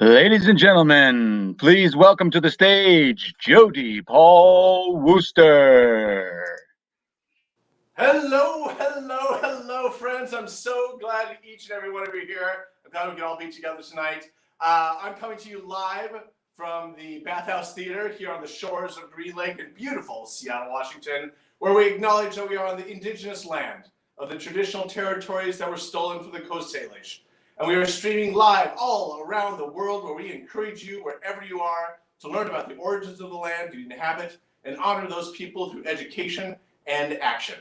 Ladies and gentlemen, please welcome to the stage Jody Paul Wooster. Hello, friends. I'm so glad each and every one of you are here. I'm glad we can all be together tonight. I'm coming to you live from the Bathhouse Theater here on the shores of Green Lake in beautiful Seattle, Washington, where we acknowledge that we are on the indigenous land of the traditional territories that were stolen from the Coast Salish. And we are streaming live all around the world, where we encourage you, wherever you are, to learn about the origins of the land you inhabit and honor those people through education and action.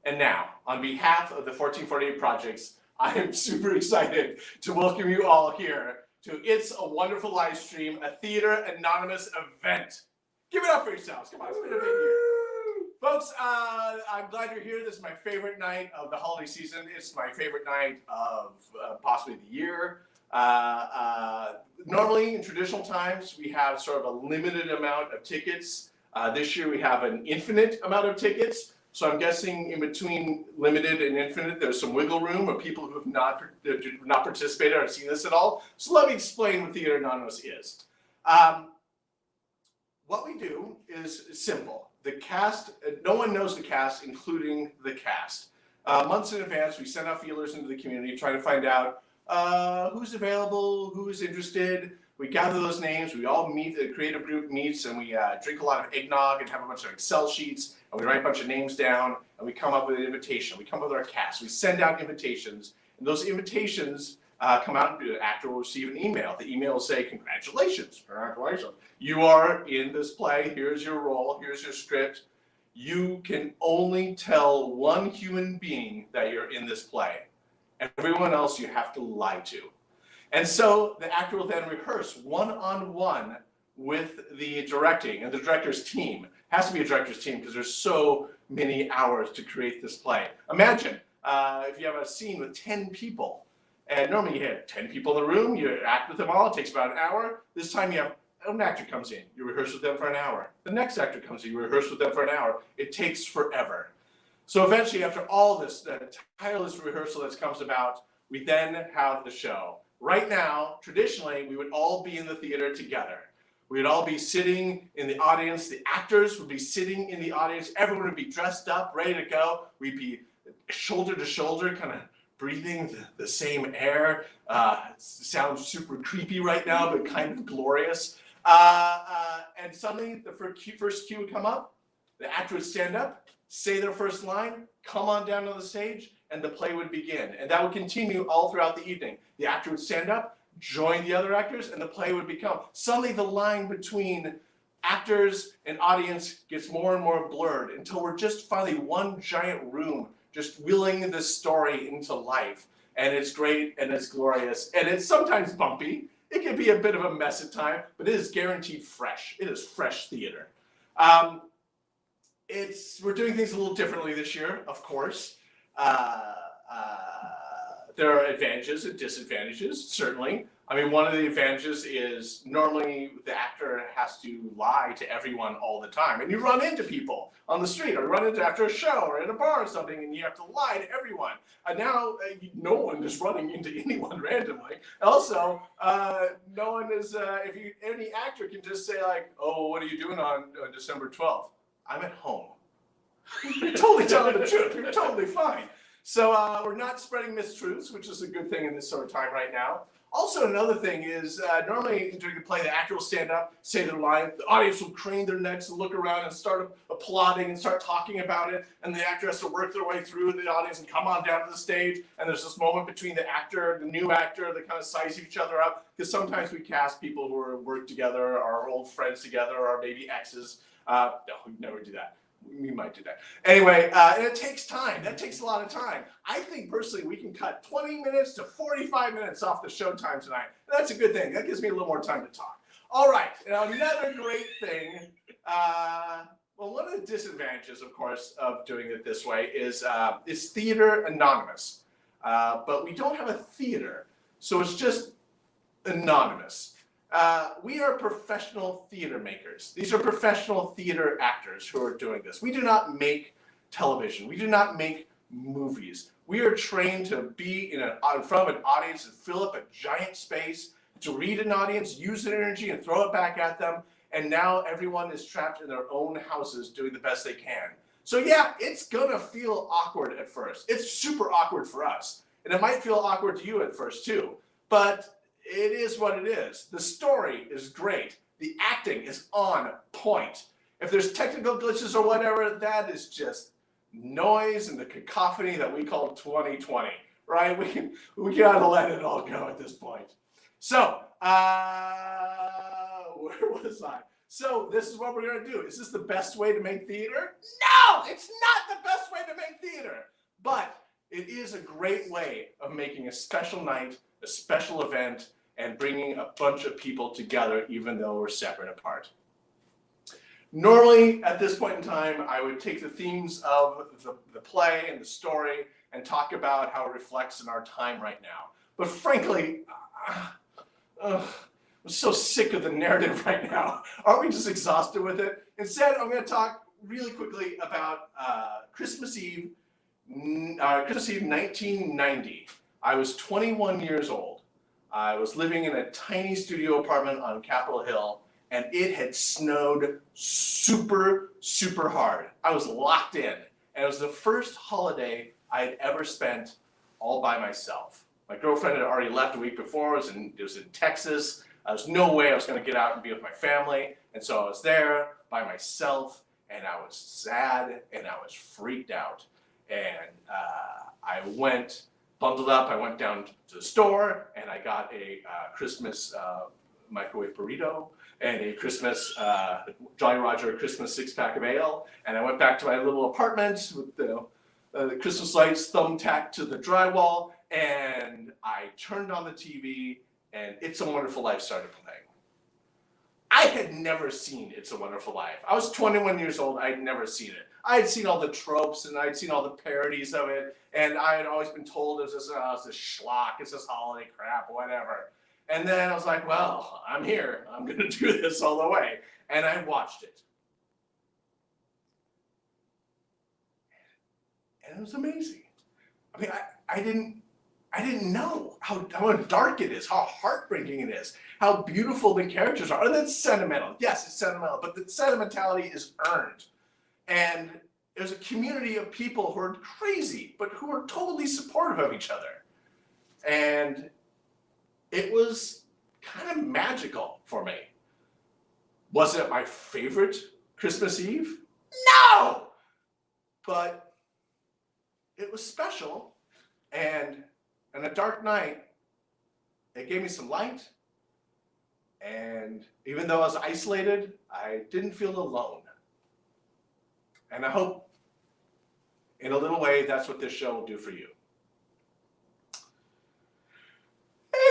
And now, on behalf of the 1448 Projects, I am super excited to welcome you all here to It's a Wonderful Live Stream, a Theater Anonymous event. Give it up for yourselves. Come on, it's been a big year. Folks, I'm glad you're here. This is my favorite night of the holiday season. It's my favorite night of possibly the year. Normally, in traditional times, we have sort of a limited amount of tickets. This year, we have an infinite amount of tickets. So I'm guessing in between limited and infinite, there's some wiggle room of people who have not participated or seen this at all. So let me explain what Theater Anonymous is. What we do is simple. The cast, no one knows the cast, including the cast. Months in advance, we send out feelers into the community, trying to find out who's available, who's interested. We gather those names, we all meet, the creative group meets, and we drink a lot of eggnog and have a bunch of Excel sheets, and we write a bunch of names down, and we come up with an invitation. We come up with our cast. We send out invitations, and those invitations come out, and the actor will receive an email. The email will say, congratulations, you are in this play, here's your role, here's your script. You can only tell one human being that you're in this play. Everyone else you have to lie to. And so the actor will then rehearse one-on-one with the directing and the director's team. It has to be a director's team because there's so many hours to create this play. Imagine if you have a scene with 10 people, and normally you have 10 people in the room, you act with them all, it takes about an hour. This time you have an actor comes in, you rehearse with them for an hour. The next actor comes in, you rehearse with them for an hour. It takes forever. So eventually, after all this tireless rehearsal that comes about, we then have the show. Right now, traditionally, we would all be in the theater together. We would all be sitting in the audience. The actors would be sitting in the audience. Everyone would be dressed up, ready to go. We'd be shoulder to shoulder, kind of breathing the same air. It sounds super creepy right now, but kind of glorious. And suddenly, the first cue would come up. The actor would stand up, say their first line, come on down to the stage, and the play would begin. And that would continue all throughout the evening. The actor would stand up, join the other actors, and the play would become. Suddenly the line between actors and audience gets more and more blurred until we're just finally one giant room, just wheeling this story into life. And it's great, and it's glorious, and it's sometimes bumpy. It can be a bit of a mess at times, but it is guaranteed fresh. It is fresh theater. We're doing things a little differently this year, of course. There are advantages and disadvantages, certainly. I mean, one of the advantages is normally the actor has to lie to everyone all the time. And you run into people on the street, or run into after a show or in a bar or something, and you have to lie to everyone. And now no one is running into anyone randomly. Also, no one is, any actor can just say like, oh, what are you doing on December 12th? I'm at home. You're totally telling the truth. You're totally fine. So we're not spreading mistruths, which is a good thing in this sort of time right now. Also, another thing is normally during the play, the actor will stand up, say their line, the audience will crane their necks and look around and start applauding and start talking about it, and the actor has to work their way through the audience and come on down to the stage, and there's this moment between the actor, the new actor, they kind of size each other up, because sometimes we cast people who are work together, are old friends together, or maybe exes. No, we'd never do that. We might do that. Anyway, and it takes time. That takes a lot of time. I think personally we can cut 20 minutes to 45 minutes off the show time tonight. That's a good thing. That gives me a little more time to talk. All right, now another great thing. Well, one of the disadvantages, of course, of doing it this way is Theater Anonymous. But we don't have a theater, so it's just anonymous. We are professional theater makers. These are professional theater actors who are doing this. We do not make television. We do not make movies. We are trained to be in front of an audience and fill up a giant space to read an audience, use their energy, and throw it back at them. And now everyone is trapped in their own houses doing the best they can. So yeah, it's gonna feel awkward at first. It's super awkward for us. And it might feel awkward to you at first too. But it is what it is. The story is great. The acting is on point. If there's technical glitches or whatever, that is just noise and the cacophony that we call 2020, right? We gotta let it all go at this point. So, where was I? So this is what we're gonna do. Is this the best way to make theater? No, it's not the best way to make theater. But it is a great way of making a special night, a special event, and bringing a bunch of people together even though we're separate apart. Normally, at this point in time, I would take the themes of the play and the story and talk about how it reflects in our time right now. But frankly, I'm so sick of the narrative right now. Aren't we just exhausted with it? Instead, I'm going to talk really quickly about Christmas Eve 1990. I was 21 years old. I was living in a tiny studio apartment on Capitol Hill, and it had snowed super, super hard. I was locked in, and it was the first holiday I had ever spent all by myself. My girlfriend had already left a week before. It was in Texas. There was no way I was going to get out and be with my family, and so I was there by myself, and I was sad, and I was freaked out. And I bundled up, I went down to the store, and I got a Christmas microwave burrito, and a Christmas Jolly Roger Christmas 6-pack of ale, and I went back to my little apartment with the Christmas lights thumbtacked to the drywall, and I turned on the TV, and It's a Wonderful Life started playing. I had never seen It's a Wonderful Life. I was 21 years old, I had never seen it. I had seen all the tropes, and I'd seen all the parodies of it, and I had always been told it's this schlock, it's this holiday crap, whatever. And then I was like, well, I'm here. I'm going to do this all the way. And I watched it. And it was amazing. I mean, I didn't know how dark it is, how heartbreaking it is, how beautiful the characters are. And it's sentimental. Yes, it's sentimental, but the sentimentality is earned. And there's a community of people who are crazy, but who are totally supportive of each other. And it was kind of magical for me. Was it my favorite Christmas Eve? No! But it was special, and on a dark night, it gave me some light, and even though I was isolated, I didn't feel alone. And I hope, in a little way, that's what this show will do for you.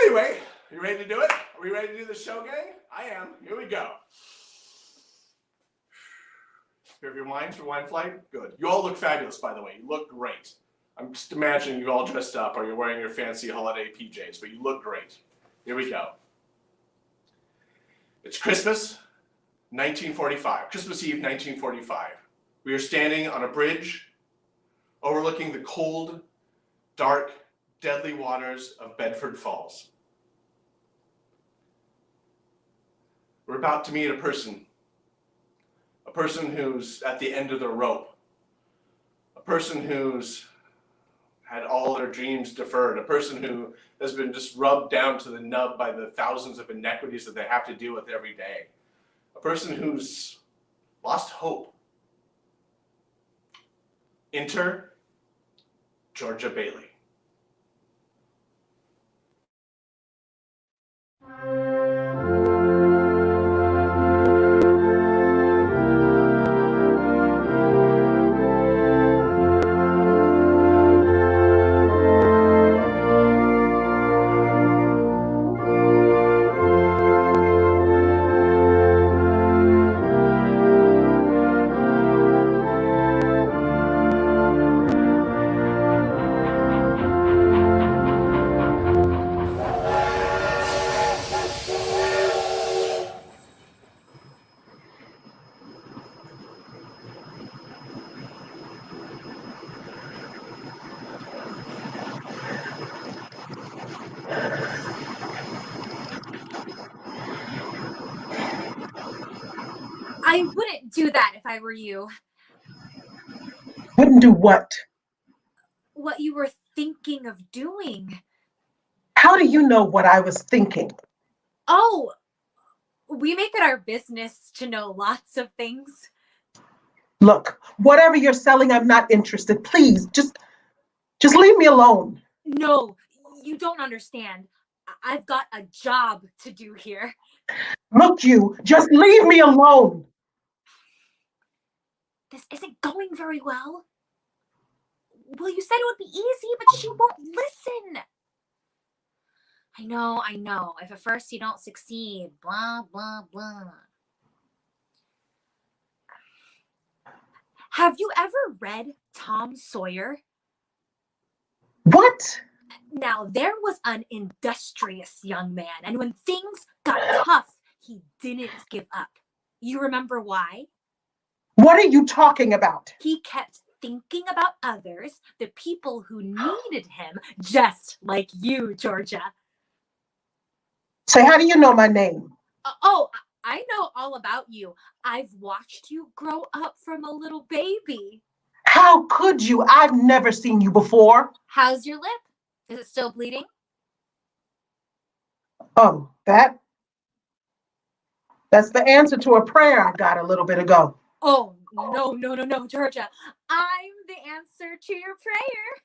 Anyway, you ready to do it? Are we ready to do the show, gang? I am. Here we go. You have your minds for wine flight? Good. You all look fabulous, by the way. You look great. I'm just imagining you all dressed up or you're wearing your fancy holiday PJs, but you look great. Here we go. It's Christmas, 1945. Christmas Eve, 1945. We are standing on a bridge overlooking the cold, dark, deadly waters of Bedford Falls. We're about to meet a person who's at the end of their rope, a person who's had all their dreams deferred, a person who has been just rubbed down to the nub by the thousands of inequities that they have to deal with every day, a person who's lost hope. Enter Georgia Bailey. I wouldn't do that if I were you. Wouldn't do what? What you were thinking of doing. How do you know what I was thinking? Oh, we make it our business to know lots of things. Look, whatever you're selling, I'm not interested. Please, just leave me alone. No, you don't understand. I've got a job to do here. Look, you, just leave me alone. This isn't going very well. Well, you said it would be easy, but she won't listen. I know. If at first you don't succeed, blah, blah, blah. Have you ever read Tom Sawyer? What? Now, there was an industrious young man, and when things got tough, he didn't give up. You remember why? What are you talking about? He kept thinking about others, the people who needed him, just like you, Georgia. Say, how do you know my name? Oh, I know all about you. I've watched you grow up from a little baby. How could you? I've never seen you before. How's your lip? Is it still bleeding? Oh, that's the answer to a prayer I got a little bit ago. Oh, no, Georgia. I'm the answer to your prayer.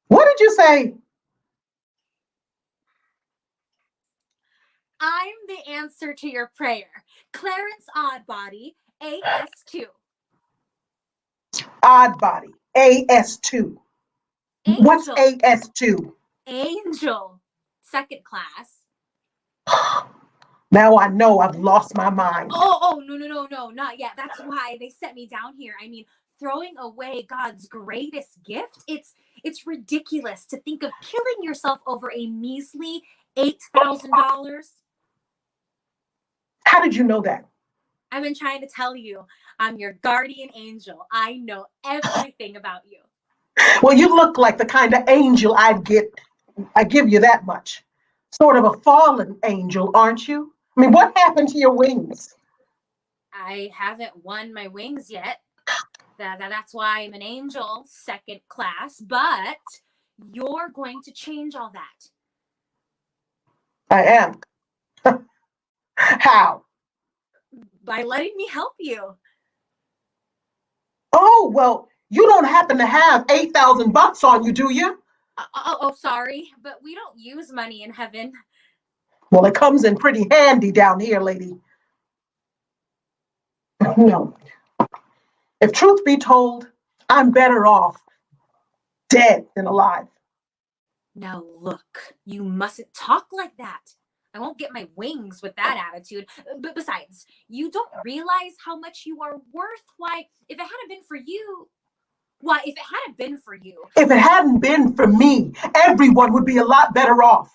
What did you say? I'm the answer to your prayer. Clarence Oddbody, AS2. Oddbody, AS2. Angel. What's AS2? Angel. Second class. Now I know I've lost my mind. Oh, no, not yet. That's why they sent me down here. I mean, throwing away God's greatest gift, it's ridiculous to think of killing yourself over a measly $8,000. How did you know that? I've been trying to tell you, I'm your guardian angel. I know everything about you. Well, you look like the kind of angel I'd get. I give you that much. Sort of a fallen angel, aren't you? I mean, what happened to your wings? I haven't won my wings yet. That's why I'm an angel, second class. But you're going to change all that. I am. How? By letting me help you. Oh, well, you don't happen to have $8,000 on you, do you? Sorry, but we don't use money in heaven. Well, it comes in pretty handy down here, lady. No. If truth be told, I'm better off dead than alive. Now look, you mustn't talk like that. I won't get my wings with that attitude. But besides, you don't realize how much you are worth. Why, if it hadn't been for you, If it hadn't been for me, everyone would be a lot better off.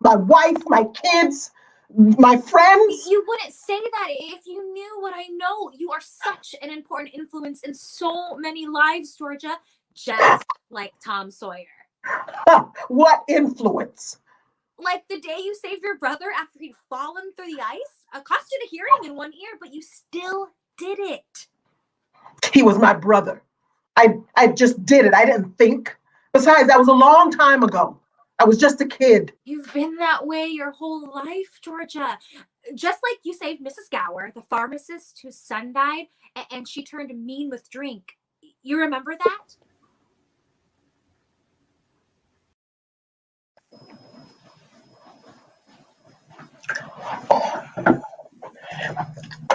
My wife, my kids, my friends. You wouldn't say that if you knew what I know. You are such an important influence in so many lives, Georgia, just like Tom Sawyer. What influence? Like the day you saved your brother after he'd fallen through the ice. Cost you the hearing in one ear, but you still did it. He was my brother. I just did it. I didn't think. Besides, that was a long time ago. I was just a kid. You've been that way your whole life, Georgia. Just like you saved Mrs. Gower, the pharmacist whose son died, and she turned mean with drink. You remember that?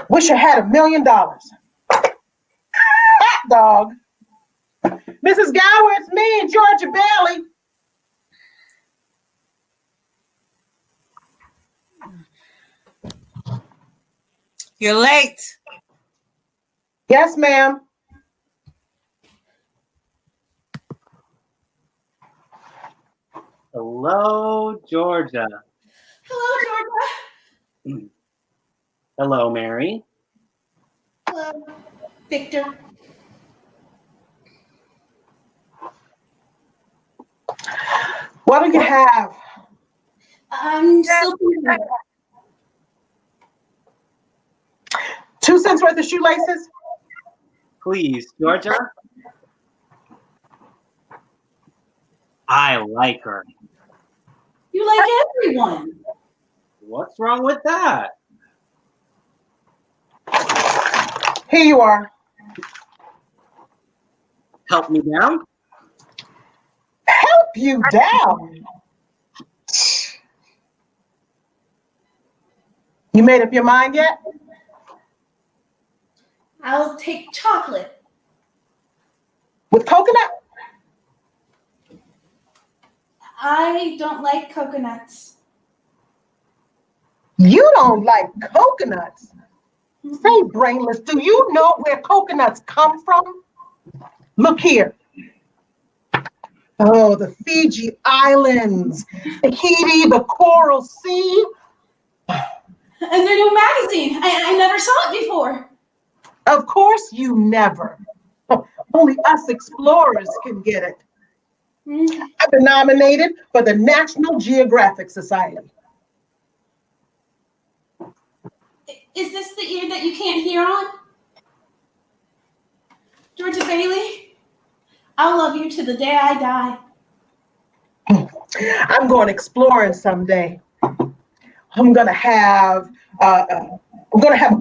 Wish I had $1 million. Hot dog. Mrs. Gower, it's me, Georgia Bailey. You're late. Yes, ma'am. Hello, Georgia. Hello, Georgia. Hello, Mary. Hello, Victor. What do you have? I'm still thinking. 2 cents worth of shoelaces? Please, Georgia. I like her. You like everyone. What's wrong with that? Here you are. Help me down? Help you down. You made up your mind yet? I'll take chocolate. With coconut? I don't like coconuts. You don't like coconuts? Say, brainless, do you know where coconuts come from? Look here. Oh, the Fiji Islands, Tahiti, the Coral Sea. And the new magazine. I never saw it before. Of course you never. Only us explorers can get it. I've been nominated for the National Geographic Society. Is this the ear that you can't hear on? Georgia Bailey, I'll love you to the day I die. I'm going exploring someday. I'm gonna have a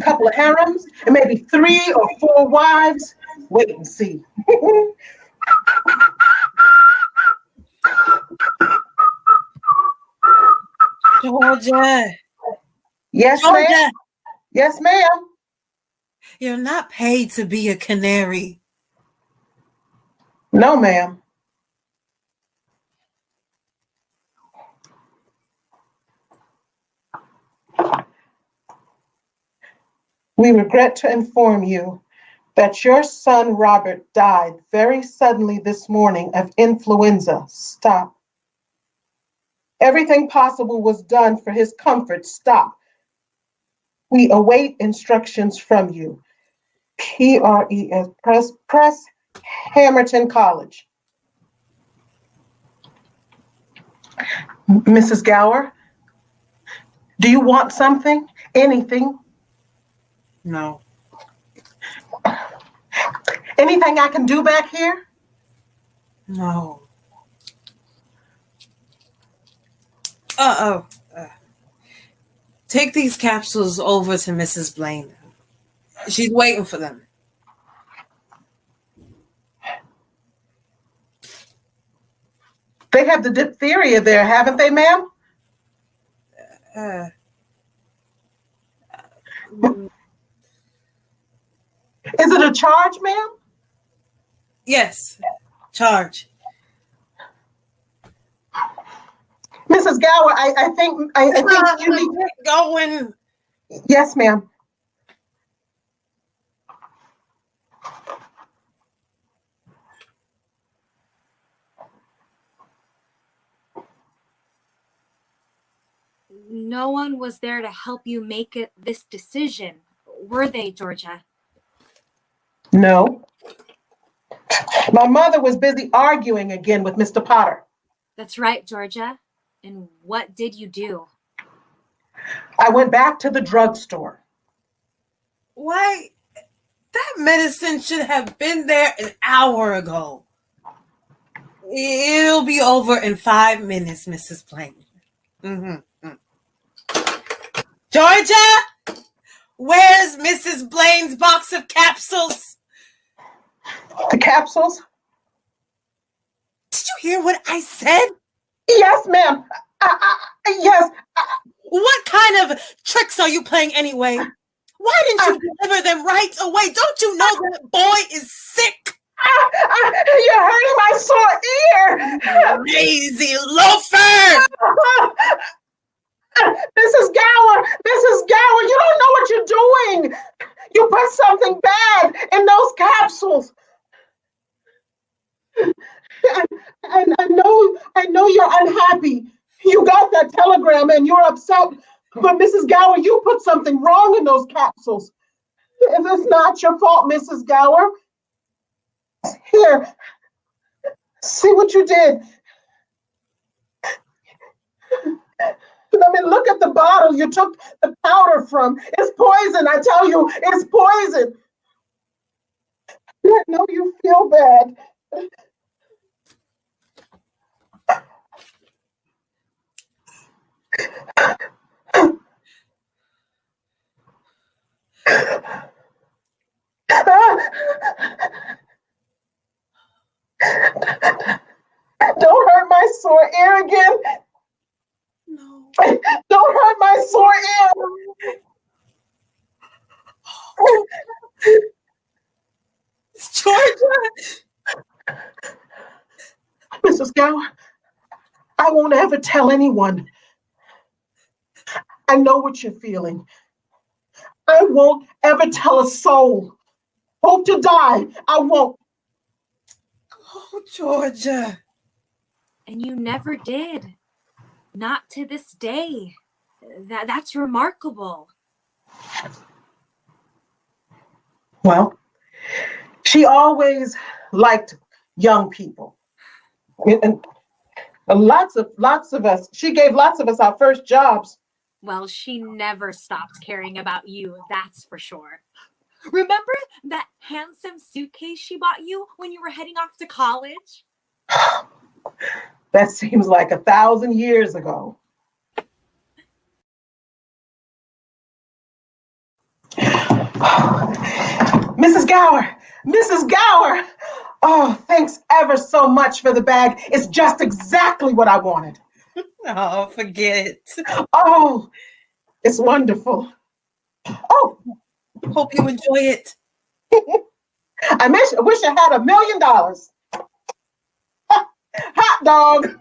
couple of harems and maybe 3 or 4 wives. Wait and see. Georgia. Yes, Georgia, ma'am. Yes, ma'am. you're not paid to be a canary. No, ma'am. We regret to inform you that your son Robert died very suddenly this morning of influenza. Stop. Everything possible was done for his comfort. Stop. We await instructions from you. PRES, Press Hamilton College. Mrs. Gower, do you want something? Anything? No. Anything I can do back here? No. Uh-oh. Take these capsules over to Mrs. Blaine. She's waiting for them. They have the diphtheria there, haven't they, ma'am? Is it a charge, ma'am? Yes. Charge. Mrs. Gower, I think you need. Get going. Yes, ma'am. No one was there to help you make this decision, were they, Georgia? No. My mother was busy arguing again with Mr. Potter. That's right, Georgia. And what did you do? I went back to the drugstore. Why? That medicine should have been there an hour ago. It'll be over in 5 minutes, Mrs. Blaine. Georgia, where's Mrs. Blaine's box of capsules? The capsules? Did you hear what I said? Yes, ma'am. Yes. What kind of tricks are you playing anyway? Why didn't you deliver them right away? Don't you know that boy is sick? You're hurting my sore ear. Lazy loafer! Mrs. Gower, you don't know what you're doing. You put something bad in those capsules. And I know you're unhappy. You got that telegram and you're upset. But Mrs. Gower, you put something wrong in those capsules. If it's not your fault, Mrs. Gower. Here, see what you did. I mean, look at the bottle. You took the powder from? It's poison. I tell you, it's poison. I know you feel bad. Don't hurt my sore ear again. No. Don't hurt my sore ear. Georgia. Mrs. Gower, I won't ever tell anyone. I know what you're feeling. I won't ever tell a soul. Hope to die. I won't. Oh, Georgia. And you never did. Not to this day. That's remarkable. Well, she always liked young people. And lots of us, she gave lots of us our first jobs. Well, she never stopped caring about you, that's for sure. Remember that handsome suitcase she bought you when you were heading off to college? That seems like 1,000 years ago. Mrs. Gower, Mrs. Gower. Oh, thanks ever so much for the bag. It's just exactly what I wanted. Oh, forget it. Oh, it's wonderful. Oh, Hope you enjoy it. I wish I had $1 million. Hot dog.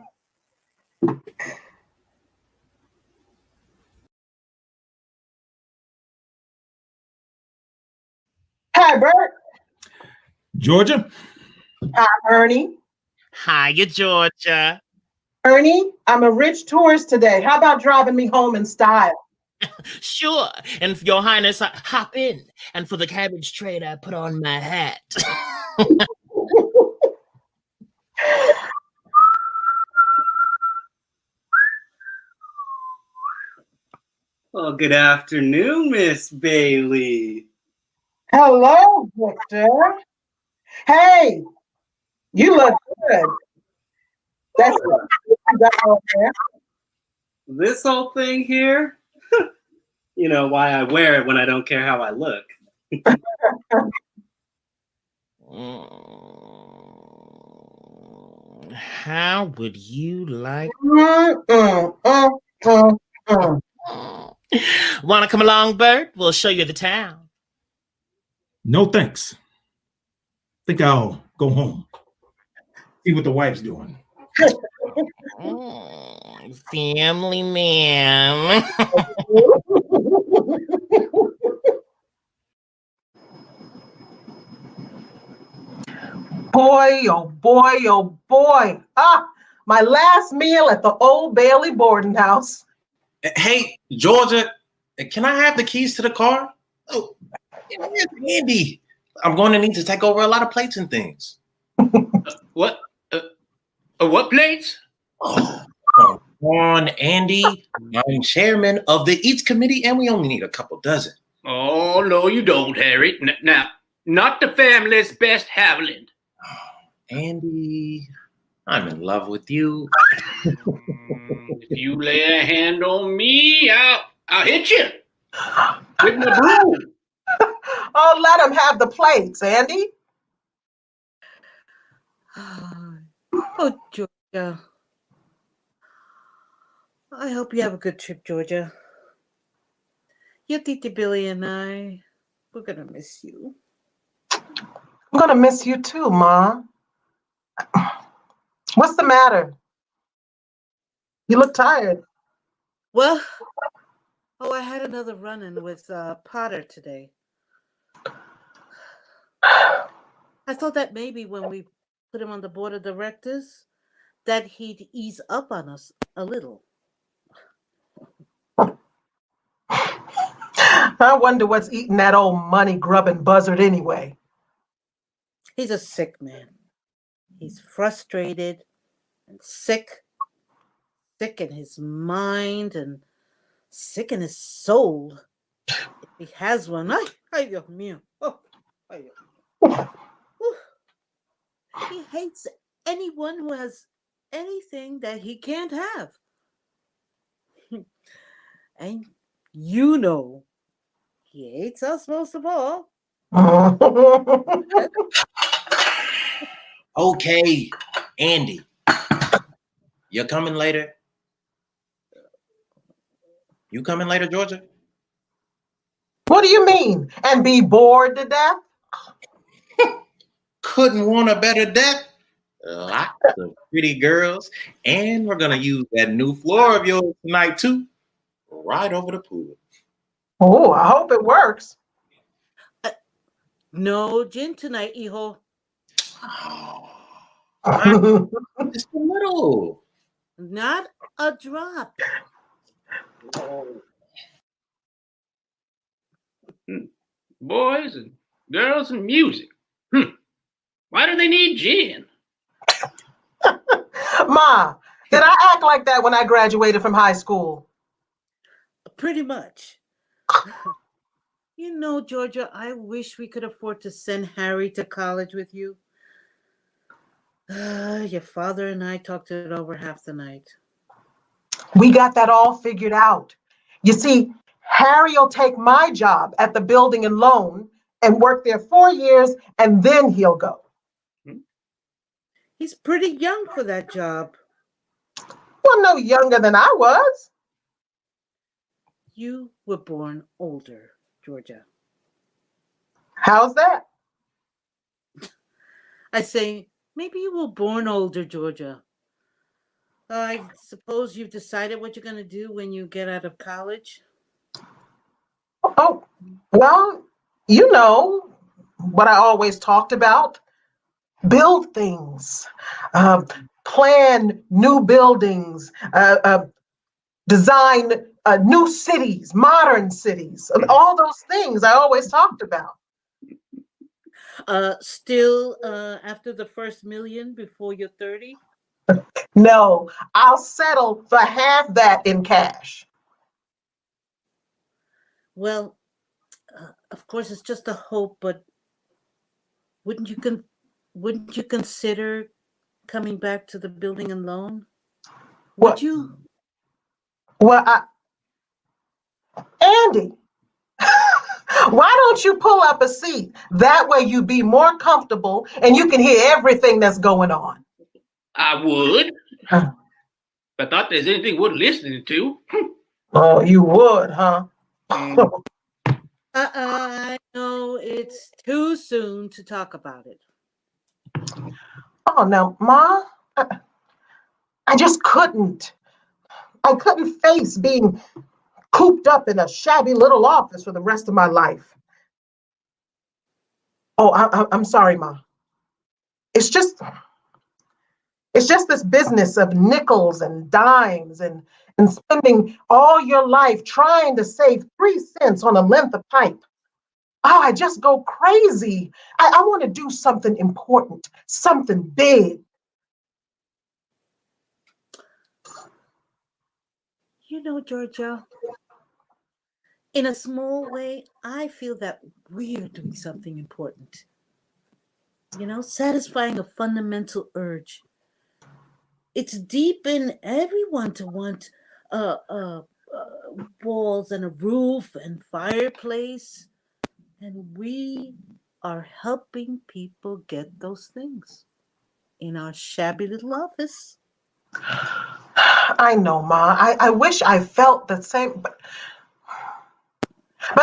Hi, Bert. Georgia? Hi, Ernie. Hiya, Georgia. Ernie, I'm a rich tourist today. How about driving me home in style? Sure. And Your Highness, hop in. And for the cabbage trade, I put on my hat. Well, good afternoon, Miss Bailey. Hello, Victor. Hey, you look good. That's what you got over there. This whole thing here, you know why I wear it when I don't care how I look. How would you like? Want to come along, Bert? We'll show you the town. No thanks. Think I'll go home. See what the wife's doing. Family man. Boy, oh boy, oh boy. Ah, my last meal at the Old Bailey boarding house. Hey, Georgia, can I have the keys to the car? Oh, where's Andy? I'm going to need to take over a lot of plates and things. What? What plates? Oh, come on, Andy. I'm chairman of the Eats Committee, and we only need a couple dozen. Oh, no, you don't, Harry. Now, not the family's best Haviland. Andy, I'm in love with you. If you lay a hand on me, I'll hit you with my broom. Oh, let him have the plates, Andy. Oh, Georgia. I hope you have a good trip, Georgia. Your Titi Billy and I, we're going to miss you. I'm going to miss you too, Ma. What's the matter? You look tired. Well, I had another run-in with Potter today. I thought that maybe when we put him on the board of directors, that he'd ease up on us a little. I wonder what's eating that old money-grubbing buzzard anyway. He's a sick man. He's frustrated and sick in his mind and sick in his soul. If he has one. Ay, Dios mío. Oh, ay, Dios mío. Whew. He hates anyone who has anything that he can't have. And you know, he hates us most of all. Okay, Andy, you're coming later. You coming later, Georgia? What do you mean? And be bored to death? Couldn't want a better death. Lots of pretty girls, and we're gonna use that new floor of yours tonight too, right over the pool. Oh, I hope it works. No gin tonight, hijo. Just a little. Not a drop. Boys and girls and music. Why do they need gin? Ma, did I act like that when I graduated from high school? Pretty much. You know, Georgia, I wish we could afford to send Harry to college with you. Your father and I talked it over half the night. We got that all figured out. You see, Harry will take my job at the building and loan and work there 4 years, and then he'll go. He's pretty young for that job. Well, no younger than I was. You were born older, Georgia. How's that? I say, maybe you were born older, Georgia. I suppose you've decided what you're going to do when you get out of college? Oh, well, you know what I always talked about. Build things, plan new buildings, design new cities, modern cities, and all those things I always talked about. Still after the first million before you're 30? No, I'll settle for half that in cash. Well, of course, it's just a hope, but wouldn't you consider coming back to the building and loan? Would you? Well, Andy, why don't you pull up a seat? That way you be more comfortable and you can hear everything that's going on. I would. If I thought there's anything worth listening to. Oh, you would, huh? I know it's too soon to talk about it. Oh, no, Ma, I just couldn't. I couldn't face being cooped up in a shabby little office for the rest of my life. Oh, I'm sorry, Ma. It's just this business of nickels and dimes and spending all your life trying to save 3 cents on a length of pipe. Oh, I just go crazy. I want to do something important, something big. You know, Georgia, in a small way, I feel that we're doing something important. You know, satisfying a fundamental urge. It's deep in everyone to want walls and a roof and fireplace. And we are helping people get those things in our shabby little office. I know, Ma. I wish I felt the same, but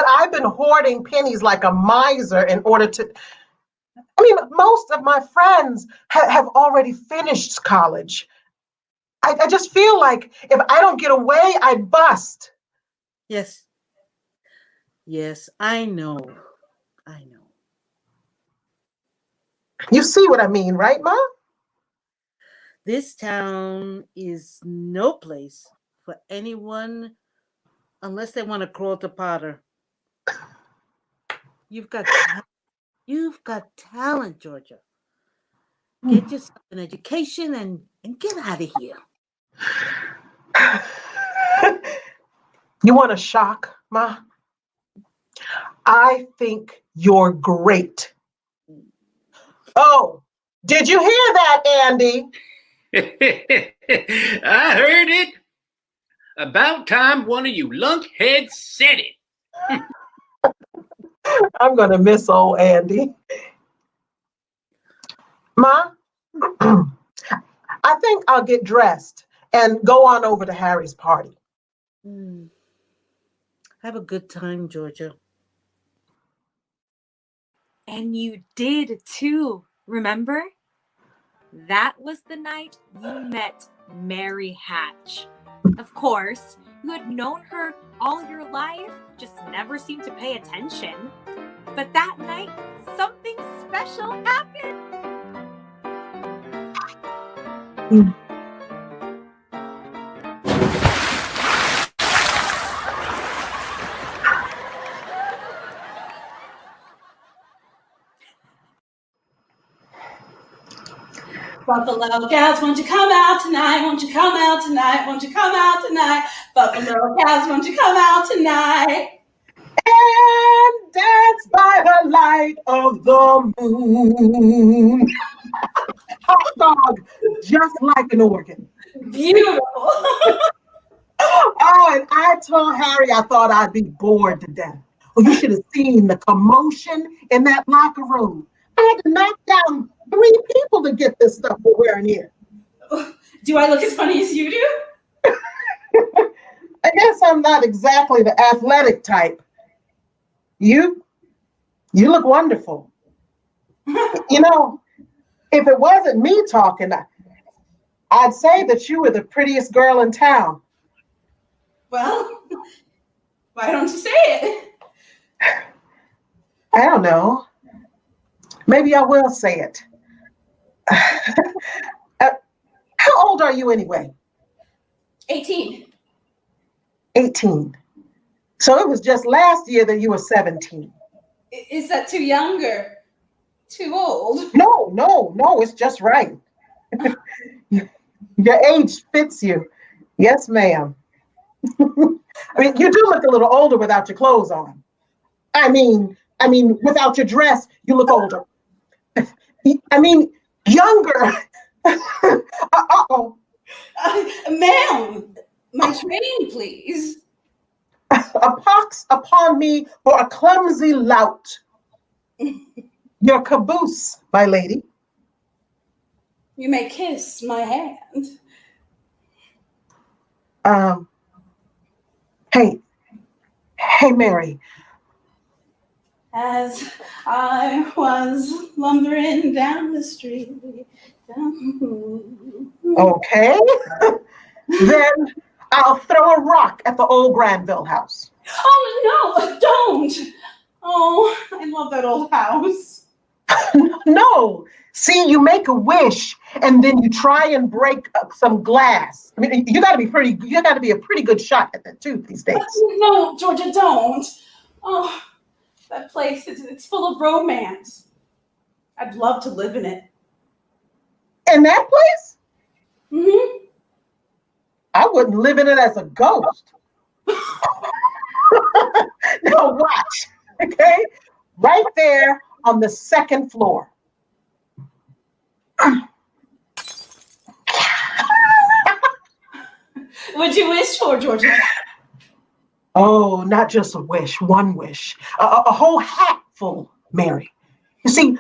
I've been hoarding pennies like a miser in order to. I mean, most of my friends have already finished college. I just feel like if I don't get away, I bust. Yes. Yes, I know. I know. You see what I mean, right, Ma? This town is no place for anyone unless they want to crawl to Potter. You've got talent, Georgia. Get yourself an education and get out of here. You want a shock, Ma? I think you're great. Oh, did you hear that, Andy? I heard it. About time one of you lunkheads said it. I'm going to miss old Andy. Ma, I think I'll get dressed and go on over to Harry's party. Have a good time, Georgia. And you did too, remember? That was the night you met Mary Hatch. Of course, you had known her all your life, just never seemed to pay attention. But that night, something special happened. Buffalo cows, won't you come out tonight? Won't you come out tonight? Won't you come out tonight? Buffalo cows, won't you come out tonight? And dance by the light of the moon. Hot dog, just like an organ. Beautiful. Oh, and I told Harry I thought I'd be bored to death. Well, you should have seen the commotion in that locker room. I had to knock down 3 people to get this stuff we're wearing here. Do I look as funny as you do? I guess I'm not exactly the athletic type. You look wonderful. You know, if it wasn't me talking, I'd say that you were the prettiest girl in town. Well, why don't you say it? I don't know. Maybe I will say it. How old are you anyway? 18. 18. So it was just last year that you were 17. Is that too young or too old? No, it's just right. Your age fits you. Yes, ma'am. I mean, you do look a little older without your clothes on. I mean, without your dress, you look older. I mean, younger. Uh-oh. Ma'am, my train, please. A pox upon me for a clumsy lout. Your caboose, my lady. You may kiss my hand. Hey, Mary. As I was lumbering down the street. Okay. Then I'll throw a rock at the old Granville house. Oh, no, don't. Oh, I love that old house. No. See, you make a wish and then you try and break some glass. I mean, you got to be a pretty good shot at that too these days. No, Georgia, don't. Oh, that place, it's full of romance. I'd love to live in it. In that place? Mm-hmm. I wouldn't live in it as a ghost. Now watch, okay? Right there on the 2nd floor. What'd you wish for, Georgia? Oh, not just a wish, one wish. A whole hat full, Mary. You see,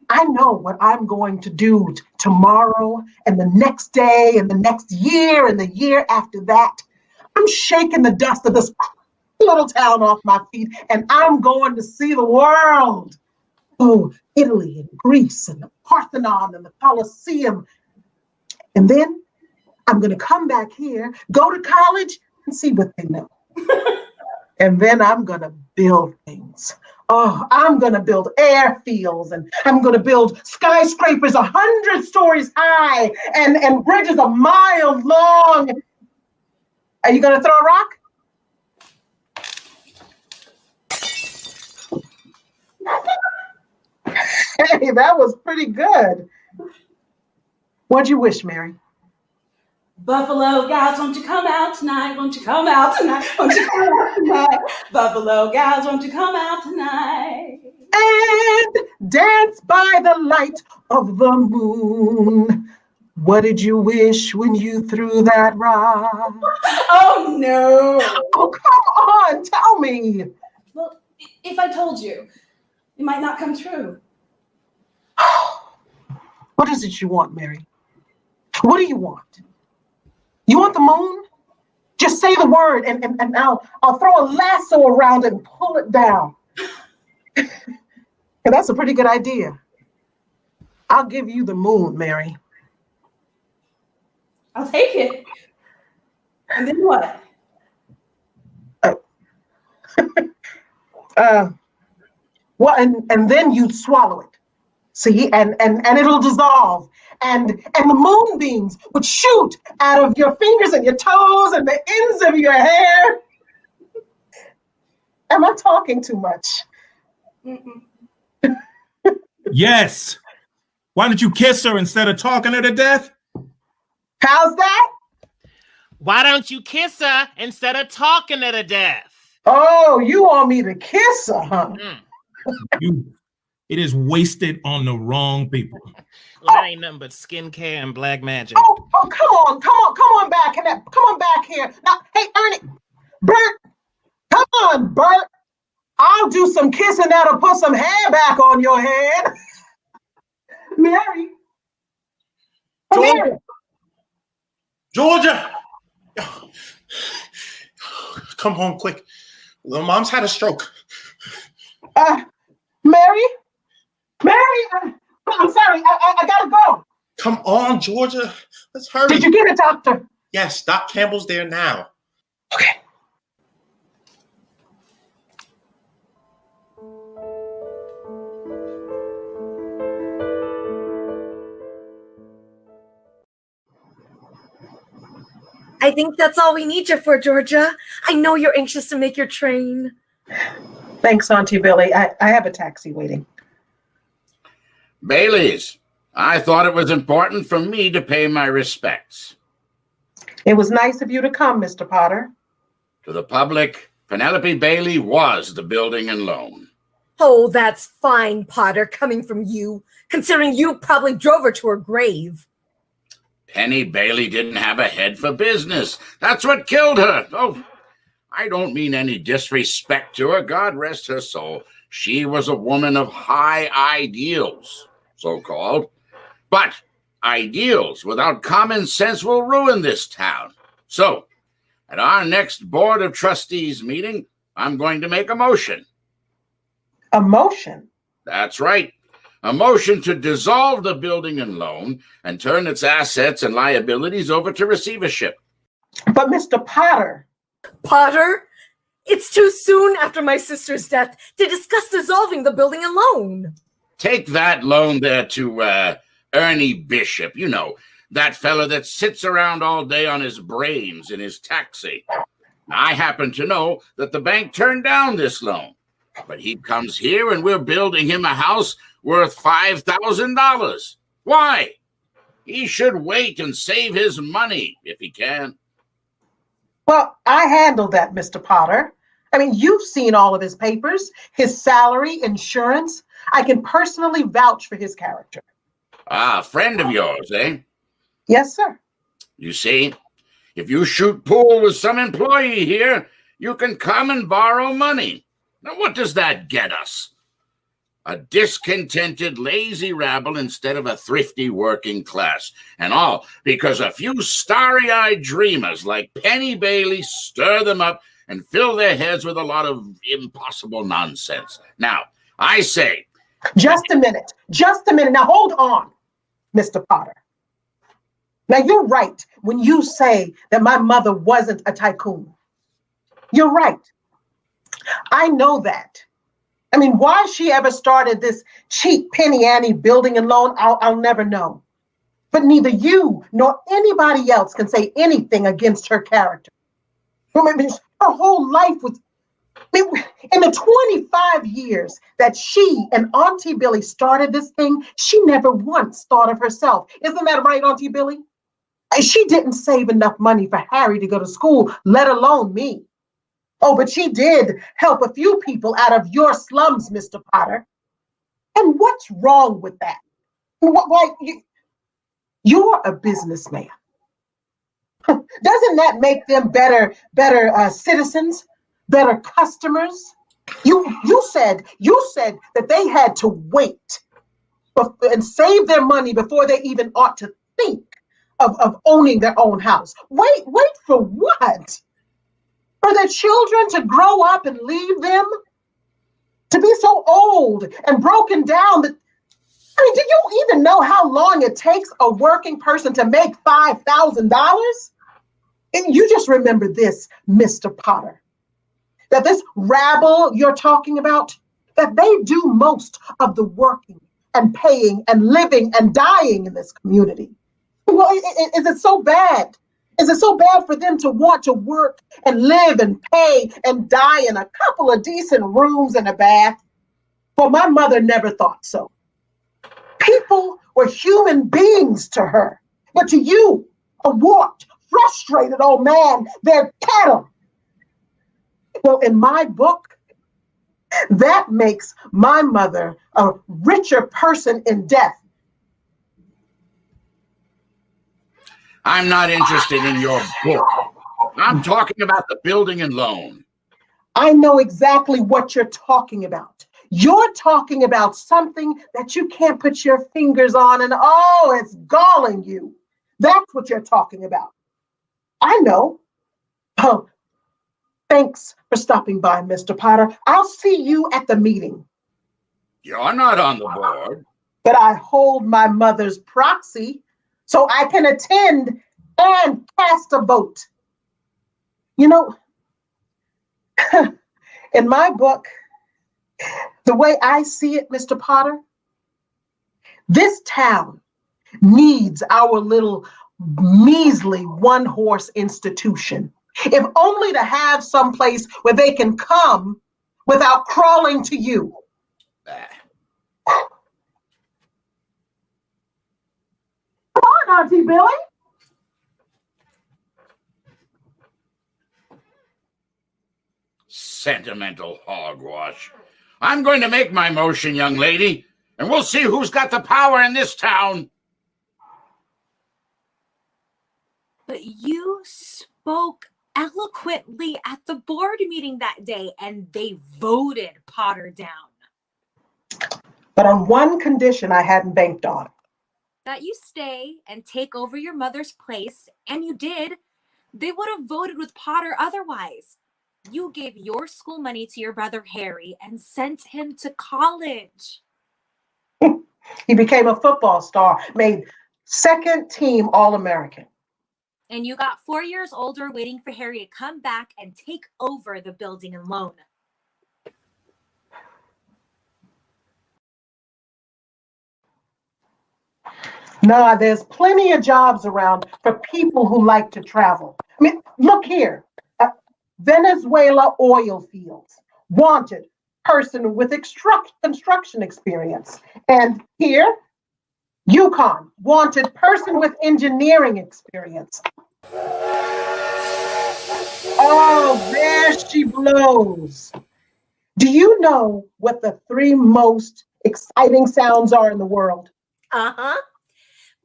I know what I'm going to do tomorrow and the next day and the next year and the year after that. I'm shaking the dust of this little town off my feet and I'm going to see the world. Oh, Italy and Greece and the Parthenon and the Colosseum. And then I'm going to come back here, go to college and see what they know. And then I'm going to build things. Oh, I'm going to build airfields and I'm going to build skyscrapers 100 stories high and bridges a mile long. Are you going to throw a rock? Hey, that was pretty good. What'd you wish, Mary? Buffalo gals, won't you come out tonight? Won't you come out tonight? Won't you come out tonight? Buffalo gals, won't you come out tonight? And dance by the light of the moon. What did you wish when you threw that rock? Oh no! Oh, come on, tell me. Well, if I told you, it might not come true. What is it you want, Mary? What do you want? You want the moon? Just say the word and I'll throw a lasso around it and pull it down. And that's a pretty good idea. I'll give you the moon, Mary. I'll take it. And then what? Well, and then you swallow it. See, and it'll dissolve. And the moonbeams would shoot out of your fingers and your toes and the ends of your hair. Am I talking too much? Yes. Why don't you kiss her instead of talking her to death? How's that? Why don't you kiss her instead of talking her to death? Oh, you want me to kiss her, huh? It is wasted on the wrong people. Well, that ain't nothing but skincare and black magic. Oh, come on back, come on back here. Now, hey, Ernie, Bert, come on, Bert. I'll do some kissing that'll put some hair back on your head. Mary. Georgia. Georgia. Come home quick. Little mom's had a stroke. Mary? I'm sorry, I gotta go. Come on, Georgia. Let's hurry. Did you get a doctor? Yes, Doc Campbell's there now. Okay. I think that's all we need you for, Georgia. I know you're anxious to make your train. Thanks, Auntie Billy. I have a taxi waiting. Bailey's. I thought it was important for me to pay my respects. It was nice of you to come, Mr. Potter. To the public, Penelope Bailey was the building and loan. Oh, that's fine, Potter, coming from you, considering you probably drove her to her grave. Penny Bailey didn't have a head for business. That's what killed her. Oh, I don't mean any disrespect to her. God rest her soul. She was a woman of high ideals, so-called. But ideals without common sense will ruin this town. So, at our next Board of Trustees meeting, I'm going to make a motion. A motion? That's right. A motion to dissolve the building and loan and turn its assets and liabilities over to receivership. But Mr. Potter. Potter? It's too soon after my sister's death to discuss dissolving the building and loan. Take that loan there to Ernie Bishop. You know, that fella that sits around all day on his brains in his taxi. I happen to know that the bank turned down this loan. But he comes here and we're building him a house worth $5,000. Why? He should wait and save his money if he can. Well, I handled that, Mr. Potter. I mean, you've seen all of his papers, his salary, insurance. I can personally vouch for his character. Ah, a friend of yours, eh? Yes, sir. You see, if you shoot pool with some employee here, you can come and borrow money. Now, what does that get us? A discontented, lazy rabble instead of a thrifty working class. And all because a few starry-eyed dreamers like Penny Bailey stir them up and fill their heads with a lot of impossible nonsense. Now, I say... Just a minute. Now, hold on, Mr. Potter. Now, you're right when you say that my mother wasn't a tycoon. You're right. I know that. I mean, why she ever started this cheap penny ante building and loan, I'll never know. But neither you nor anybody else can say anything against her character. I mean, her whole life was, in the 25 years that she and Auntie Billy started this thing, she never once thought of herself. Isn't that right, Auntie Billy? And she didn't save enough money for Harry to go to school, let alone me. Oh, but she did help a few people out of your slums, Mr. Potter. And what's wrong with that? Why, you're a businessman. Doesn't that make them better citizens, better customers? You said that they had to wait and save their money before they even ought to think of owning their own house. Wait for what? For their children to grow up and leave them? To be so old and broken down that, I mean, do you even know how long it takes a working person to make $5,000? And you just remember this, Mr. Potter, that this rabble you're talking about, that they do most of the working and paying and living and dying in this community. Well, is it so bad? Is it so bad for them to want to work and live and pay and die in a couple of decent rooms and a bath? Well, my mother never thought so. People were human beings to her, but to you, a warped, frustrated old man, they're cattle. Well, in my book, that makes my mother a richer person in death. I'm not interested in your book. I'm talking about the building and loan. I know exactly what you're talking about. You're talking about something that you can't put your fingers on, and oh, it's galling you. That's what you're talking about. I know. Oh, thanks for stopping by, Mr. Potter. I'll see you at the meeting. You're not on the board. But I hold my mother's proxy so I can attend and cast a vote. You know, in my book, the way I see it, Mr. Potter, this town needs our little measly one-horse institution, if only to have some place where they can come without crawling to you. Come on, Auntie Billy. Sentimental hogwash. I'm going to make my motion, young lady, and we'll see who's got the power in this town. But you spoke eloquently at the board meeting that day, and they voted Potter down. But on one condition I hadn't banked on. That you stay and take over your mother's place, and you did. They would have voted with Potter otherwise. You gave your school money to your brother Harry and sent him to college. He became a football star, made second team All-American. And you got 4 years older waiting for Harry to come back and take over the building and loan. No, there's plenty of jobs around for people who like to travel. I mean, look here. Venezuela oil fields, wanted person with construction experience. And here, Yukon, wanted person with engineering experience. Oh, there she blows. Do you know what the three most exciting sounds are in the world? Uh-huh.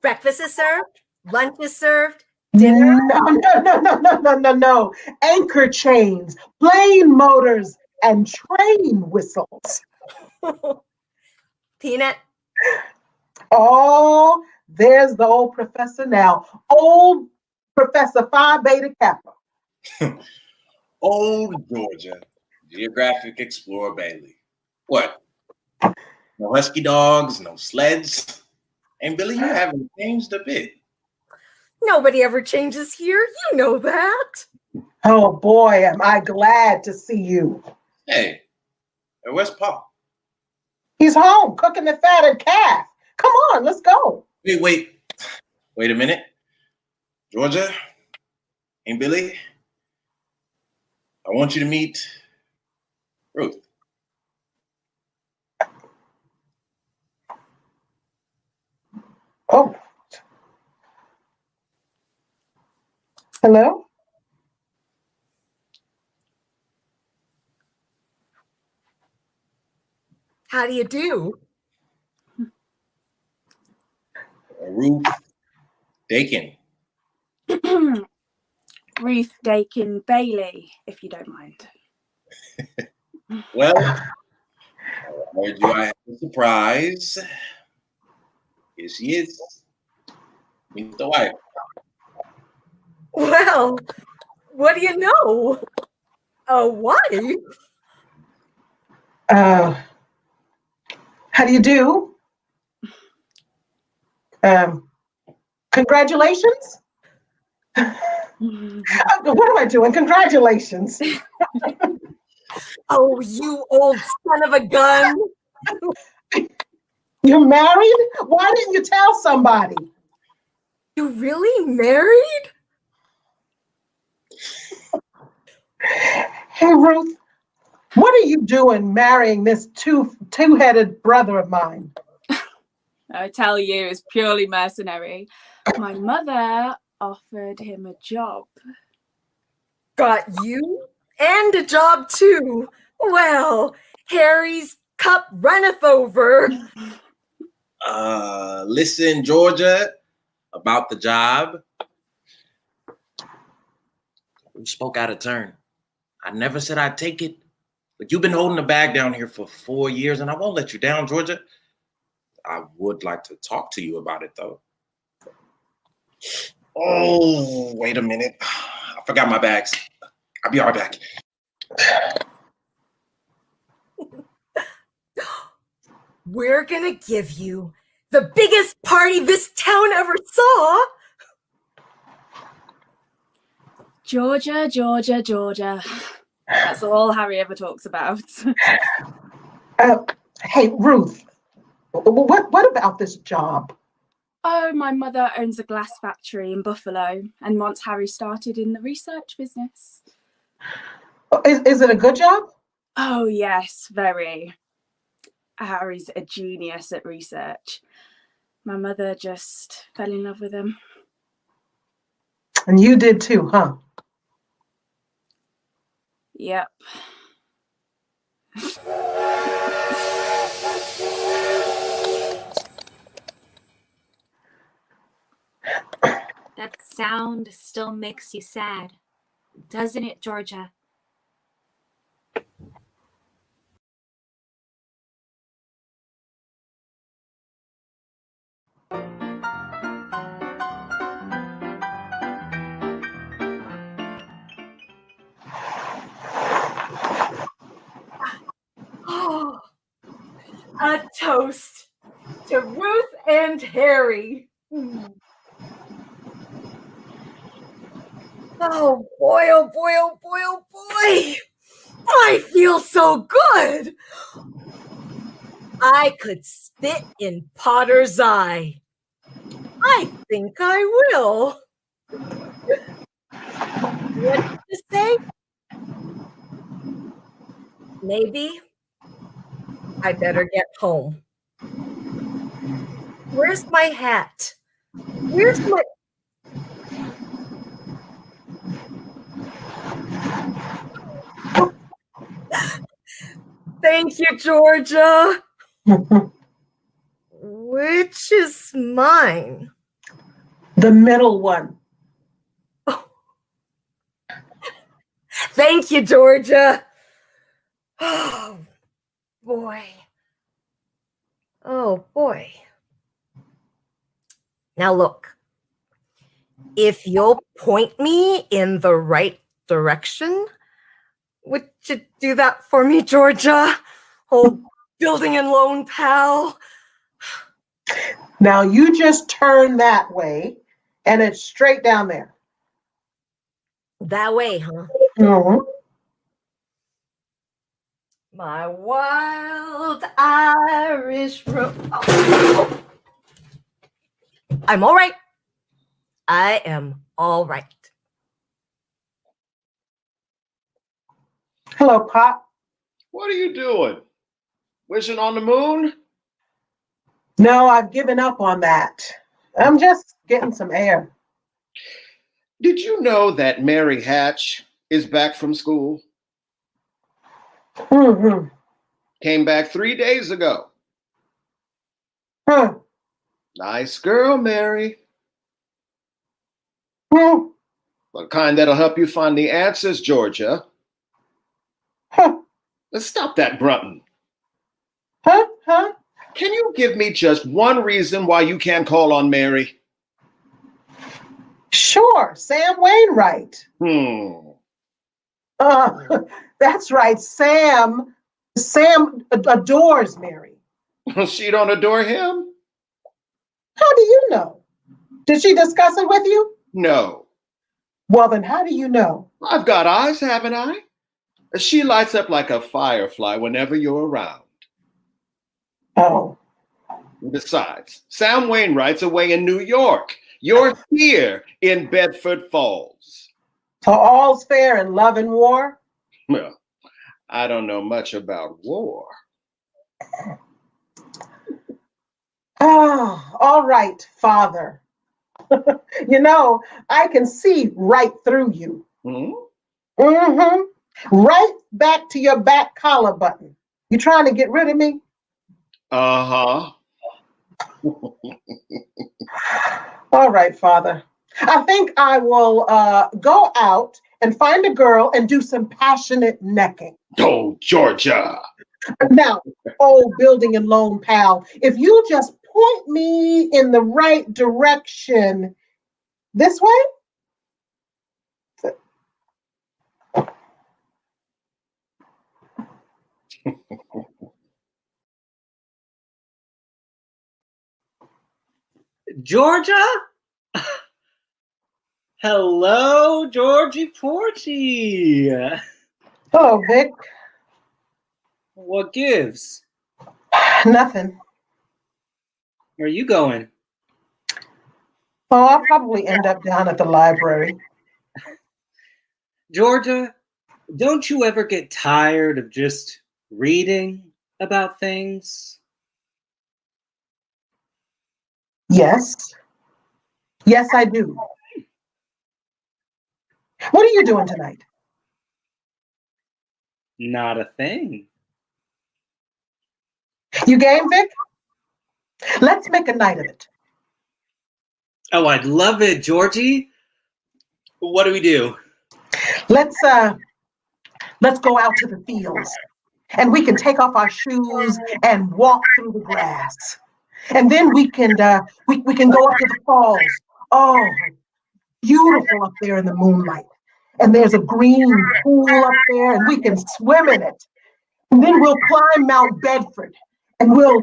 Breakfast is served, lunch is served, dinner. No. Anchor chains, plane motors, and train whistles. Peanut. Oh, there's the old professor now. Old Professor Phi Beta Kappa. Old Georgia, Geographic Explorer Bailey. What? No husky dogs, no sleds. And Billy, you haven't changed a bit. Nobody ever changes here. You know that. Oh boy, am I glad to see you. Hey, where's Paul? He's home cooking the fatted calf. Come on, let's go. Wait a minute. Georgia and Billy, I want you to meet Ruth. Oh. Hello? How do you do? Ruth Dakin. Ruth Dakin Bailey, if you don't mind. Well, I heard you I have a surprise. Here she is. Meet the wife. Well, what do you know? A wife? How do you do? Congratulations? What am I doing? Congratulations. Oh, you old son of a gun. You're married? Why didn't you tell somebody? You really married? Hey, Ruth, what are you doing marrying this two-headed brother of mine? I tell you, it's purely mercenary. My mother offered him a job. Got you? And a job too. Well, Harry's cup runneth over. Listen, Georgia, about the job. We spoke out of turn. I never said I'd take it, but you've been holding the bag down here for 4 years, and I won't let you down, Georgia. I would like to talk to you about it, though. Oh, wait a minute. I forgot my bags. I'll be right back. We're gonna give you the biggest party this town ever saw. Georgia, Georgia, Georgia. That's all Harry ever talks about. Hey, Ruth, what about this job? Oh, my mother owns a glass factory in Buffalo and wants Harry started in the research business. Is it a good job? Oh, yes, very. Harry's a genius at research. My mother just fell in love with him. And you did too, huh? Yep. That sound still makes you sad, doesn't it, Georgia? Oh, a toast to Ruth and Harry. Oh boy, oh boy, oh boy, oh boy. I feel so good. I could spit in Potter's eye. I think I will. What did you say? Maybe I better get home. Where's my hat? Where's my... Thank you, Georgia. Which is mine? The middle one. Oh. Thank you, Georgia. Oh, boy. Oh, boy. Now look, if you'll point me in the right direction, would you do that for me, Georgia? Old building and loan pal. Now you just turn that way and it's straight down there. That way, huh? Mm-hmm. My wild Irish road. Oh. I'm all right. I am all right. Hello, Pop. What are you doing? Wishing on the moon? No, I've given up on that. I'm just getting some air. Did you know that Mary Hatch is back from school? Mm-hmm. Came back 3 days ago. Huh. Nice girl, Mary. Hmm. The kind that'll help you find the answers, Georgia. Huh. Let's stop that grunting. Huh? Huh? Can you give me just one reason why you can't call on Mary? Sure, Sam Wainwright. That's right, Sam. Sam adores Mary. She don't adore him? How do you know? Did she discuss it with you? No. Well, then how do you know? I've got eyes, haven't I? She lights up like a firefly whenever you're around. Oh. Besides, Sam Wainwright's away in New York. You're here in Bedford Falls. So all's fair in love and war? Well, I don't know much about war. Ah, all right, Father. You know, I can see right through you. Mm-hmm. Right back to your back collar button. You trying to get rid of me? Uh-huh. All right, Father. I think I will go out and find a girl and do some passionate necking. Oh, Georgia. Now, old building and loan pal, if you just point me in the right direction, this way? Georgia? Hello, Georgie Porgy. Hello, Vic. What gives? Nothing. Where are you going? Oh, I'll probably end up down at the library. Georgia, don't you ever get tired of just reading about things? Yes. Yes, I do. What are you doing tonight? Not a thing. You game, Vic? Let's make a night of it. Oh, I'd love it, Georgie. What do we do? Let's go out to the fields and we can take off our shoes and walk through the grass. And then we can we can go up to the falls. Oh, beautiful up there in the moonlight. And there's a green pool up there and we can swim in it. And then we'll climb Mount Bedford and we'll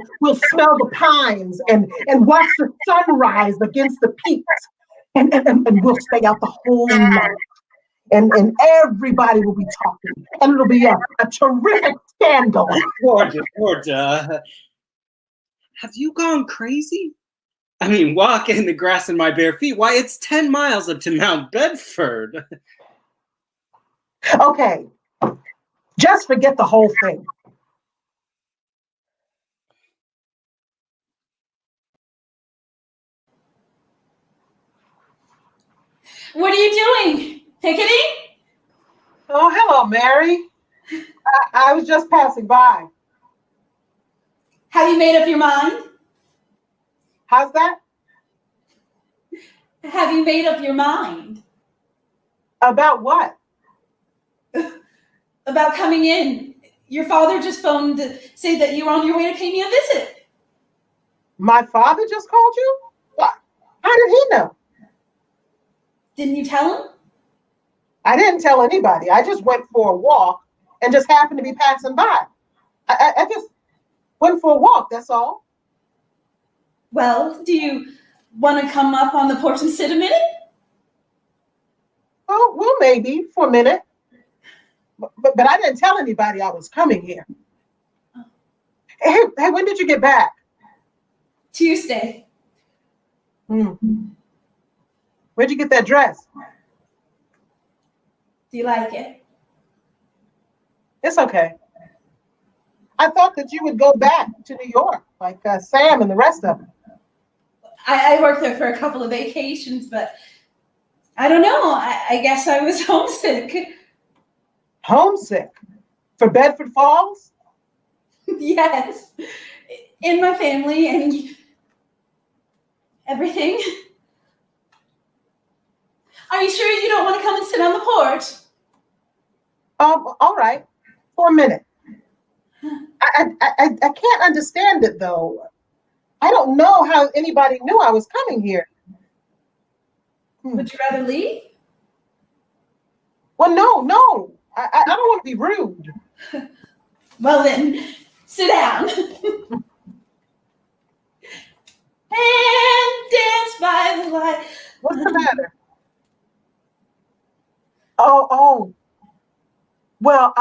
smell the pines and watch the sunrise against the peaks. And we'll stay out the whole night. And everybody will be talking. And it'll be a terrific scandal. Georgia, have you gone crazy? I mean, walk in the grass in my bare feet. Why, it's 10 miles up to Mount Bedford. Okay, just forget the whole thing. What are you doing? Picketing? Oh, hello, Mary. I was just passing by. Have you made up your mind? How's that? Have you made up your mind? About what? About coming in. Your father just phoned to say that you were on your way to pay me a visit. My father just called you? What? How did he know? Didn't you tell him? I didn't tell anybody. I just went for a walk and just happened to be passing by. I just went for a walk, that's all. Well, do you want to come up on the porch and sit a minute? Oh, well, maybe for a minute. But I didn't tell anybody I was coming here. Hey, when did you get back? Tuesday. Where'd you get that dress? Do you like it? It's okay. I thought that you would go back to New York, like Sam and the rest of them. I worked there for a couple of vacations, but I don't know. I guess I was homesick. Homesick? For Bedford Falls? Yes. In my family and everything. Are you sure you don't want to come and sit on the porch? All right. For a minute. I can't understand it though. I don't know how anybody knew I was coming here. Would you rather leave? Well, no. I don't want to be rude. Well then, sit down. And dance by the light. What's the matter? Oh. Well,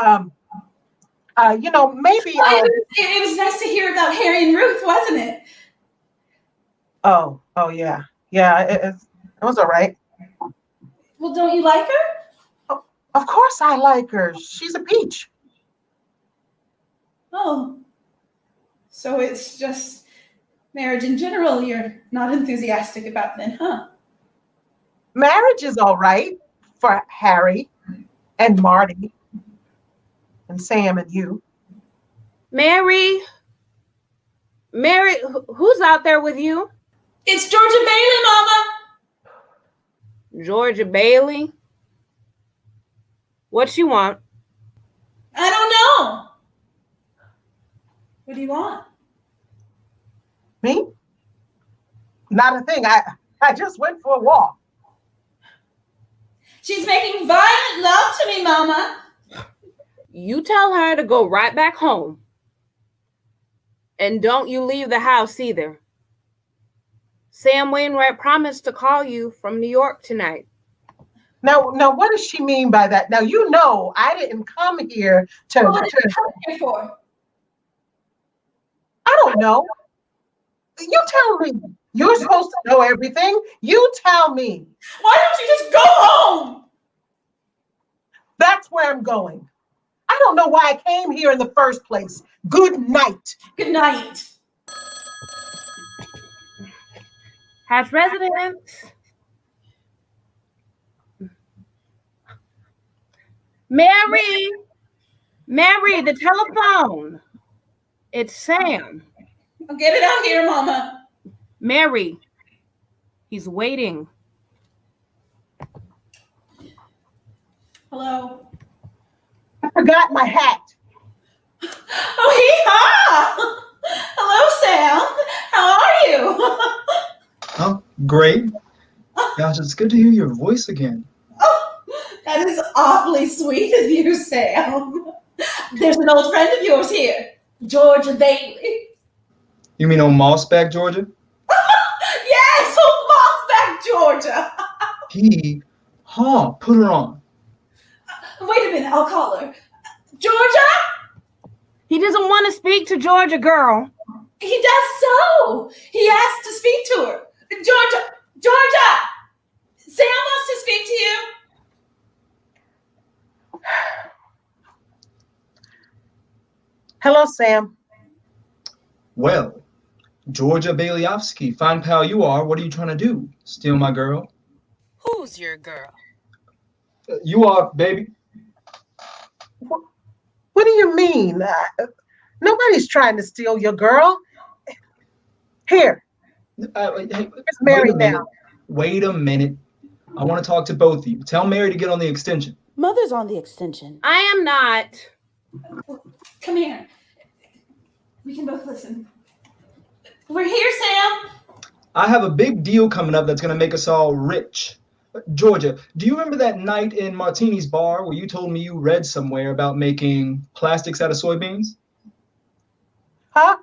maybe. It was nice to hear about Harry and Ruth, wasn't it? Oh, yeah. It was all right. Well, don't you like her? Of course I like her. She's a peach. Oh. So it's just marriage in general you're not enthusiastic about then, huh? Marriage is all right for Harry and Marty and Sam and you. Mary, who's out there with you? It's Georgia Bailey, Mama. Georgia Bailey? What you want? I don't know. What do you want? Me? Not a thing. I just went for a walk. She's making violent love to me, Mama. You tell her to go right back home. And don't you leave the house either. Sam Wainwright promised to call you from New York tonight. Now, what does she mean by that? Now, you know, I didn't come here to. What did you come here for? I don't know. You tell me. You're supposed to know everything. You tell me. Why don't you just go home? That's where I'm going. I don't know why I came here in the first place. Good night. Good night. House residents. Mary, the telephone. It's Sam. I'll get it out here, Mama. Mary, he's waiting. Hello. I forgot my hat. Oh, hee-haw! Hello, Sam. How are you? Oh, great. Gosh, it's good to hear your voice again. Oh, that is awfully sweet of you, Sam. There's an old friend of yours here, Georgia Bailey. You mean old Mossback, Georgia? Yes, old Mossback, Georgia. Put her on. Wait a minute, I'll call her. Georgia? He doesn't want to speak to Georgia, girl. He does so. He asked to speak to her. Georgia! Sam wants to speak to you. Hello, Sam. Well, Georgia Baileyovsky, fine pal you are. What are you trying to do? Steal my girl? Who's your girl? You are, baby. What do you mean? Nobody's trying to steal your girl. Here. It's Mary now. Wait a minute. I want to talk to both of you. Tell Mary to get on the extension. Mother's on the extension. I am not. Come here. We can both listen. We're here, Sam. I have a big deal coming up that's going to make us all rich. Georgia, do you remember that night in Martini's bar where you told me you read somewhere about making plastics out of soybeans? Huh?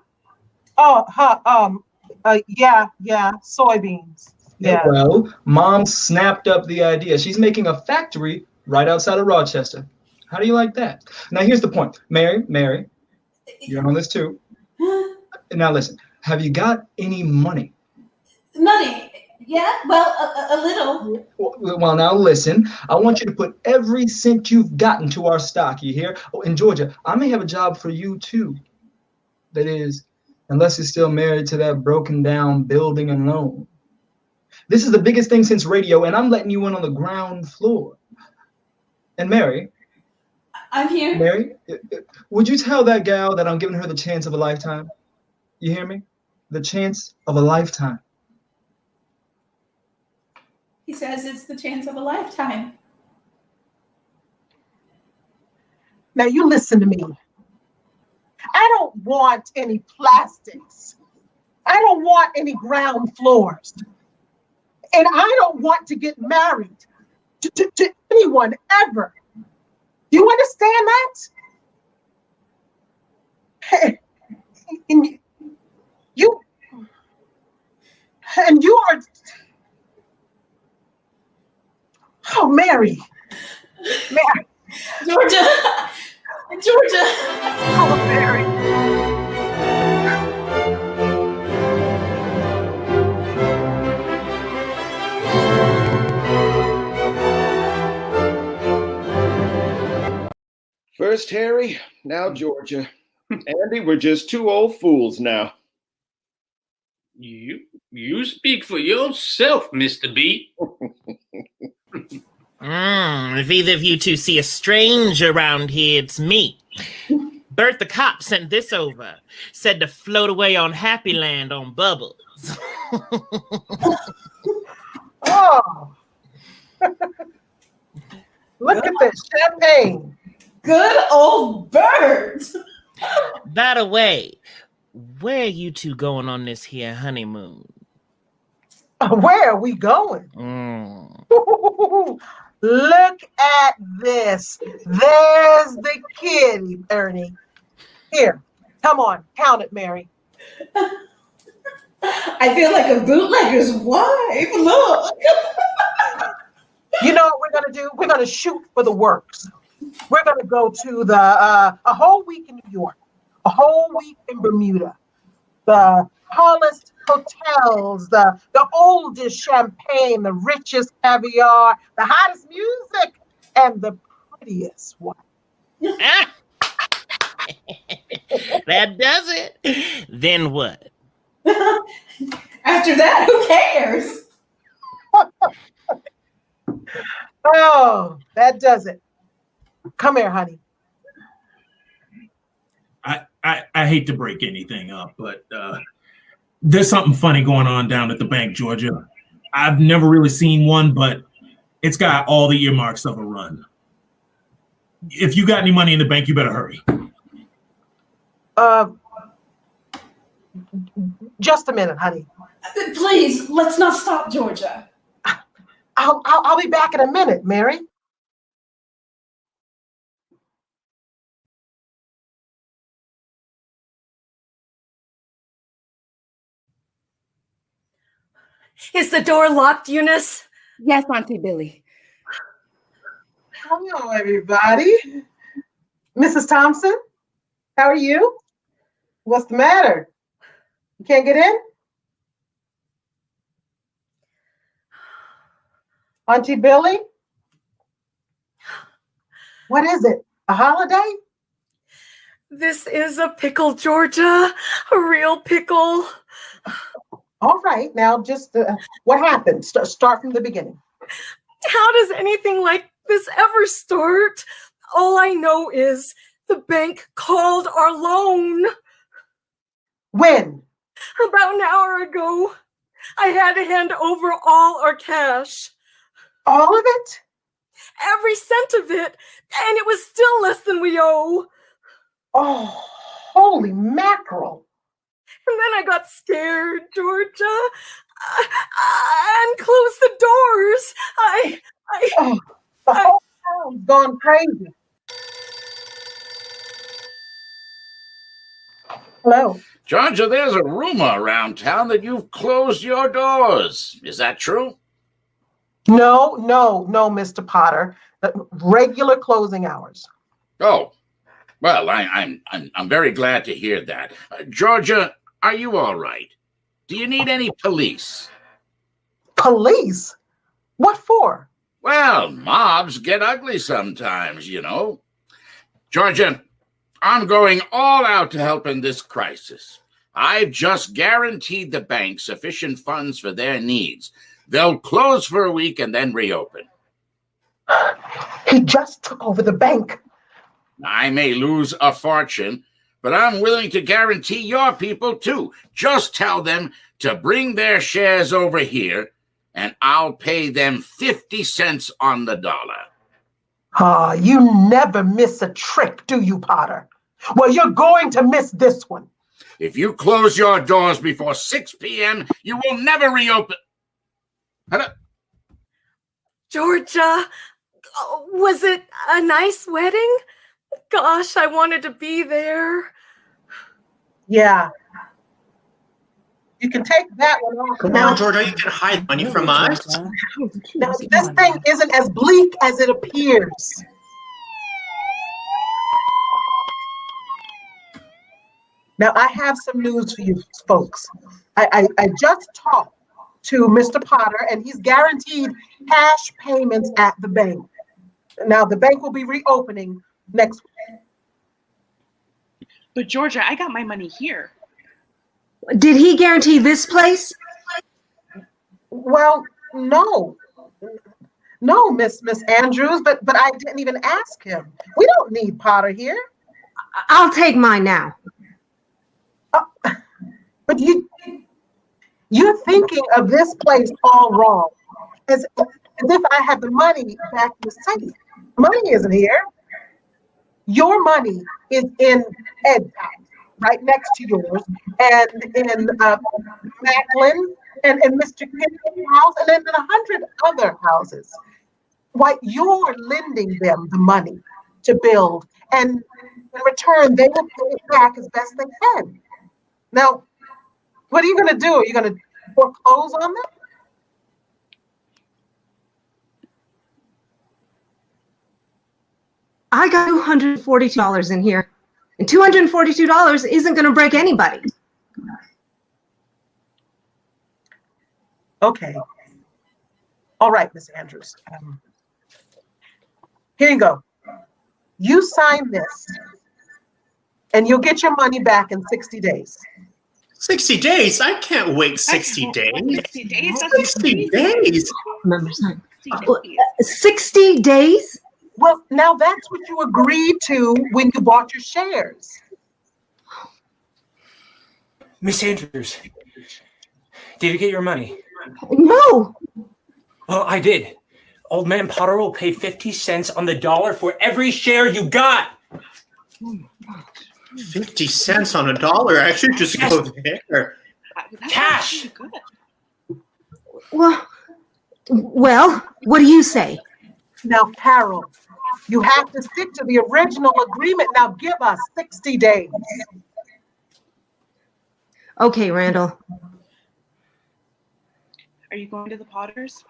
Yeah, soybeans. Yeah. Well, Mom snapped up the idea. She's making a factory right outside of Rochester. How do you like that? Now, here's the point. Mary, you're on this too. Now, listen, have you got any money? Money? Yeah, well, a little. Well, now listen, I want you to put every cent you've got into our stock, you hear? Oh, and Georgia, I may have a job for you too. That is, unless you're still married to that broken down building and loan. This is the biggest thing since radio, and I'm letting you in on the ground floor. And Mary. I'm here. Mary, would you tell that gal that I'm giving her the chance of a lifetime? You hear me? The chance of a lifetime. He says it's the chance of a lifetime. Now you listen to me. I don't want any plastics. I don't want any ground floors. And I don't want to get married to anyone ever. Do you understand that? And you are, oh, Mary. Georgia. Oh, Mary. First Harry, now Georgia. Andy, we're just two old fools now. You speak for yourself, Mr. B. If either of you two see a stranger around here, it's me. Bert the cop sent this over. Said to float away on Happy Land on bubbles. Oh. Look at this champagne. Good old Bert. By the way, where are you two going on this here honeymoon? Where are we going? Look at this. There's the kitty, Ernie. Here, come on, count it, Mary. I feel like a bootlegger's wife. Look. You know what we're gonna do? We're gonna shoot for the works. We're gonna go to a whole week in New York, a whole week in Bermuda, the tallest hotels, the oldest champagne, the richest caviar, the hottest music, and the prettiest one. That does it. Then what? After that, who cares? Oh, that does it. Come here, honey. I hate to break anything up, but there's something funny going on down at the bank, Georgia. I've never really seen one, but it's got all the earmarks of a run. If you got any money in the bank, you better hurry. Just a minute, honey. Please, let's not stop, Georgia. I'll be back in a minute, Mary. Is the door locked, Eunice? Yes, Auntie Billy. Hello, everybody. Mrs. Thompson, how are you? What's the matter? You can't get in? Auntie Billy? What is it? A holiday? This is a pickle, Georgia. A real pickle. All right, now just what happened? Start from the beginning. How does anything like this ever start? All I know is the bank called our loan. When? About an hour ago. I had to hand over all our cash. All of it? Every cent of it, and it was still less than we owe. Oh, holy mackerel. And then I got scared, Georgia, and closed the doors. The whole town's gone crazy. Hello. Georgia, there's a rumor around town that you've closed your doors. Is that true? No, Mr. Potter. Regular closing hours. Oh, well, I'm very glad to hear that. Georgia, are you all right? Do you need any police? Police? What for? Well, mobs get ugly sometimes, you know. Georgia, I'm going all out to help in this crisis. I've just guaranteed the bank sufficient funds for their needs. They'll close for a week and then reopen. He just took over the bank. I may lose a fortune, but I'm willing to guarantee your people too. Just tell them to bring their shares over here, and I'll pay them 50 cents on the dollar. You never miss a trick, do you, Potter? Well, you're going to miss this one. If you close your doors before 6 p.m., you will never reopen. Hello? Georgia, was it a nice wedding? Gosh, I wanted to be there. Yeah. You can take that one off. Come now. on, Georgia, you can hide money from us. Now, this thing isn't as bleak as it appears. Now, I have some news for you folks. I just talked to Mr. Potter, and he's guaranteed cash payments at the bank. Now, the bank will be reopening next week. But Georgia, I got my money here. Did he guarantee this place? Well, no. No, Miss Andrews, but I didn't even ask him. We don't need Potter here. I'll take mine now. But you're thinking of this place all wrong. As if I had the money back in the safe. Money isn't here. Your money is in Ed's house, right next to yours, and in Macklin, and Mr. Kinson's house, and then in 100 other houses. Why, you're lending them the money to build, and in return, they will pay it back as best they can. Now, what are you going to do? Are you going to foreclose on them? I got $242 in here, and $242 isn't going to break anybody. Okay. All right, Miss Andrews. Here you go. You sign this, and you'll get your money back in 60 days. 60 days? I can't wait 60 days. 60 days? 60 days? 60 days? Well, now that's what you agreed to when you bought your shares. Miss Andrews, did you get your money? No. Well, I did. Old Man Potter will pay 50 cents on the dollar for every share you got. 50 cents on a dollar? I should just go there. Cash. Well, what do you say? Now, Carol, you have to stick to the original agreement. Now, give us 60 days. Okay, Randall. Are you going to the Potters?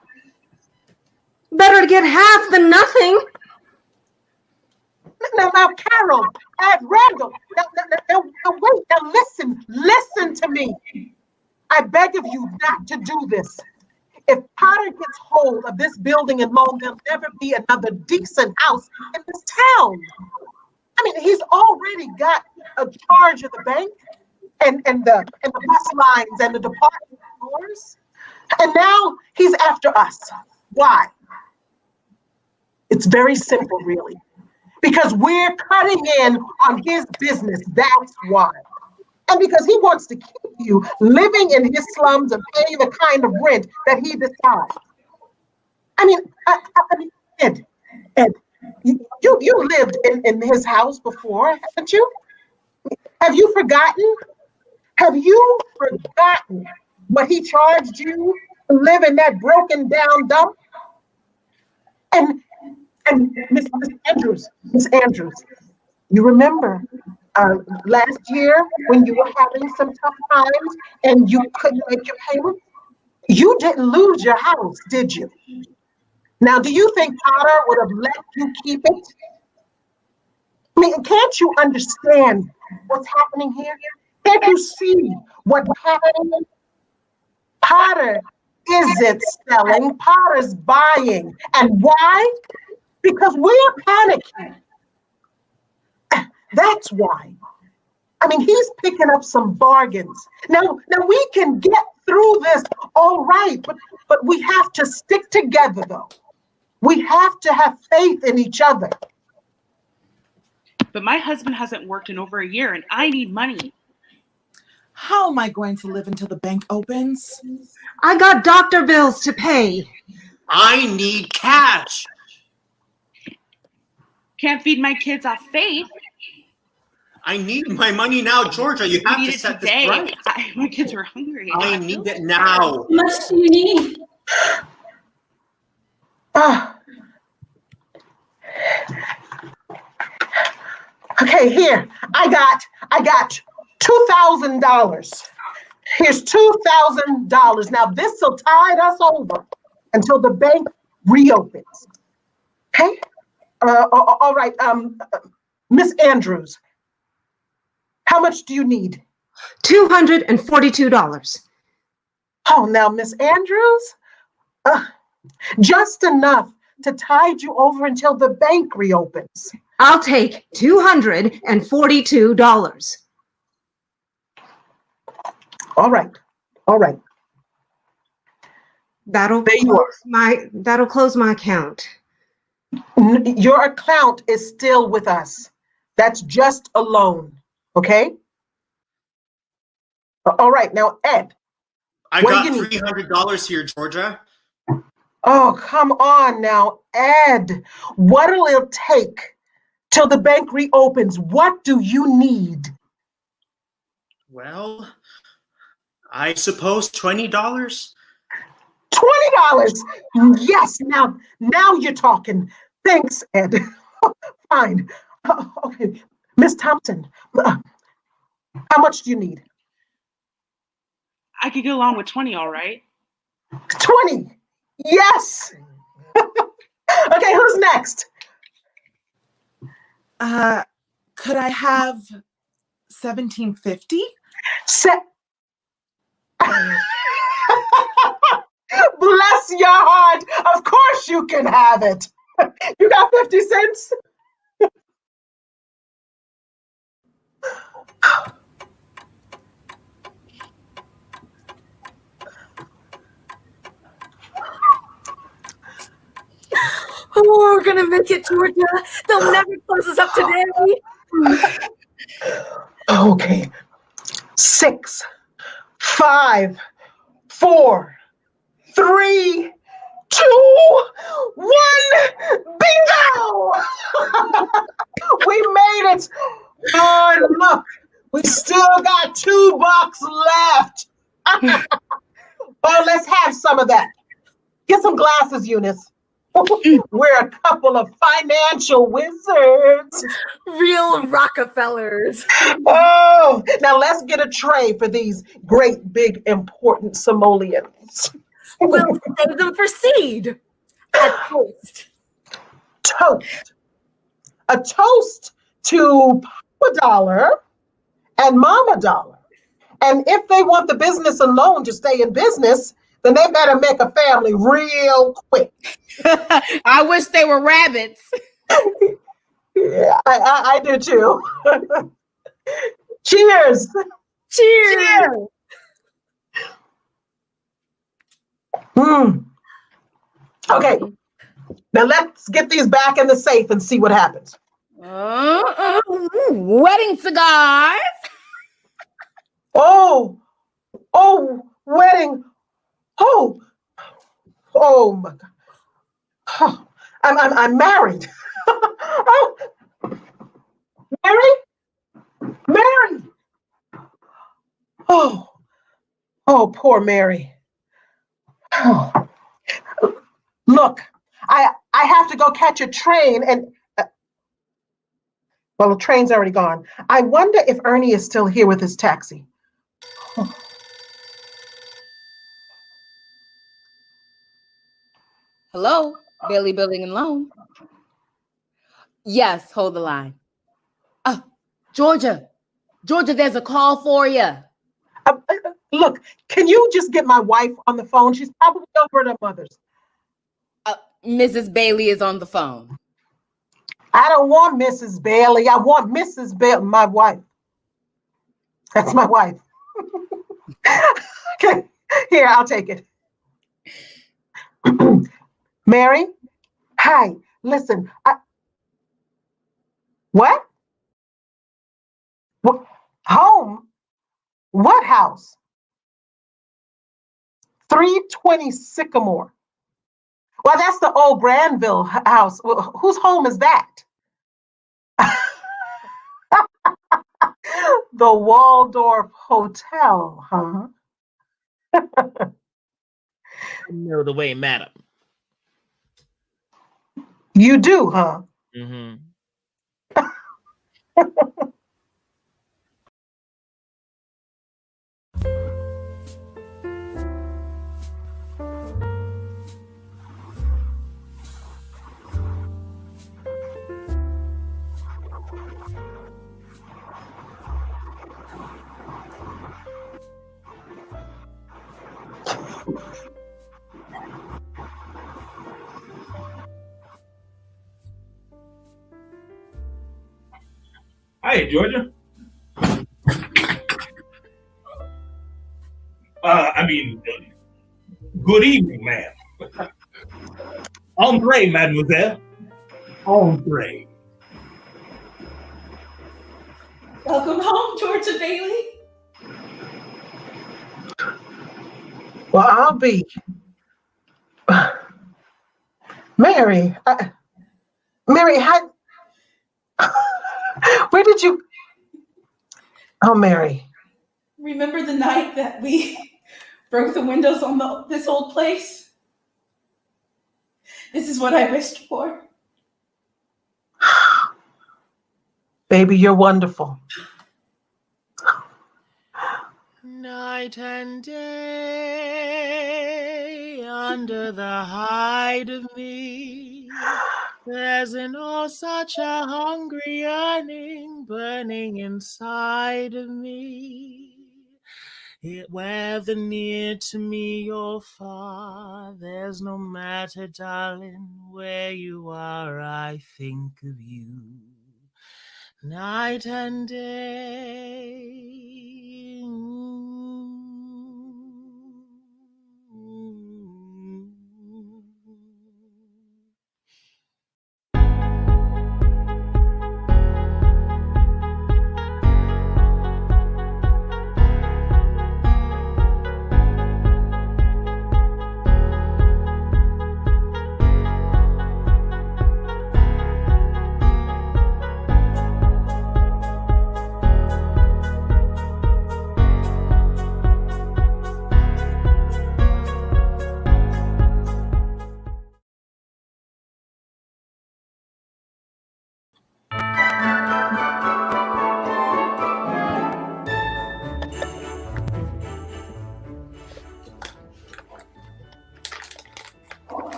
Better to get half than nothing. Now, Carol, Randall, now, wait, now listen to me. I beg of you not to do this. If Potter gets hold of this building in Lone, there'll never be another decent house in this town. I mean, he's already got a charge of the bank and the bus lines and the department stores. And now he's after us. Why? It's very simple, really. Because we're cutting in on his business, that's why. And because he wants to keep you living in his slums and paying the kind of rent that he decides. I mean, Ed, you lived in his house before, haven't you? Have you forgotten? Have you forgotten what he charged you to live in that broken down dump? And Miss Andrews, you remember last year when you were having some tough times and you couldn't make your payment? You didn't lose your house, did you? Now, do you think Potter would have let you keep it? I mean, can't you understand what's happening here? Can't you see what's happening? Potter isn't selling, Potter's buying. And why? Because we're panicking. That's why. I mean, he's picking up some bargains. Now we can get through this, all right, but we have to stick together, though. We have to have faith in each other. But my husband hasn't worked in over a year and I need money. How am I going to live until the bank opens? I got doctor bills to pay. I need cash. Can't feed my kids off faith. I need my money now, Georgia. You have need to it set today. this right. My kids are hungry. I need it now. How much do you need? Okay, here. I got $2,000. Here's $2,000. Now this'll tide us over until the bank reopens. Okay? All right, Miss Andrews, how much do you need? $242. Oh, now, Miss Andrews, just enough to tide you over until the bank reopens. I'll take $242. All right. That'll close my account. Your account is still with us. That's just a loan, okay? All right, now, Ed. I got $300 here, Georgia. Oh, come on now, Ed. What'll it take till the bank reopens? What do you need? Well, I suppose $20. $20. Yes, now you're talking. Thanks, Ed. Fine. Okay, Miss Thompson, how much do you need? I could go along with 20, all right? 20. Yes. Okay, who's next? Could I have 1750? Bless your heart. Of course you can have it. You got 50 cents? Oh, we're gonna make it, Georgia. They'll never close us up today. Okay. 6, 5, 4, 3, 2, 1. Bingo! We made it. Oh, look, we still got $2 left. Oh, let's have some of that. Get some glasses, Eunice. We're a couple of financial wizards. Real Rockefellers. Oh, now let's get a tray for these great, big, important simoleons. We'll save them for seed. A toast. Toast. A toast to Papa Dollar and Mama Dollar. And if they want the business alone to stay in business, then they better make a family real quick. I wish they were rabbits. Yeah, I do too. Cheers. Cheers. Okay, now let's get these back in the safe and see what happens. Wedding cigars. Oh, wedding. Oh my God. Oh, I'm married. Oh, Mary. Oh, poor Mary. Oh. Look, I have to go catch a train and well, the train's already gone. I wonder if Ernie is still here with his taxi. Hello, Bailey Building and Loan. Yes, hold the line. Oh, Georgia, there's a call for you. Look, can you just get my wife on the phone? She's probably over at her mother's. Mrs. Bailey is on the phone. I don't want Mrs. Bailey. I want Mrs. Bailey, my wife. That's my wife. Okay, here, I'll take it. Mary? Hi, listen, What? Home? What house? 320 Sycamore. Well, that's the old Granville house. Whose home is that? The Waldorf Hotel, huh? know the way, madam. You do, huh? Mm-hmm. Hi, Georgia. Good evening, ma'am. Entree, mademoiselle. Entree. Welcome home, Georgia Bailey. Well, I'll be. Mary, Mary, where did you? Oh, Mary. Remember the night that we broke the windows on this old place? This is what I wished for. Baby, you're wonderful. Night and day, under the hide of me, there's an oh such a hungry yearning burning inside of me. Whether near to me or far, there's no matter, darling, where you are, I think of you. Night and day.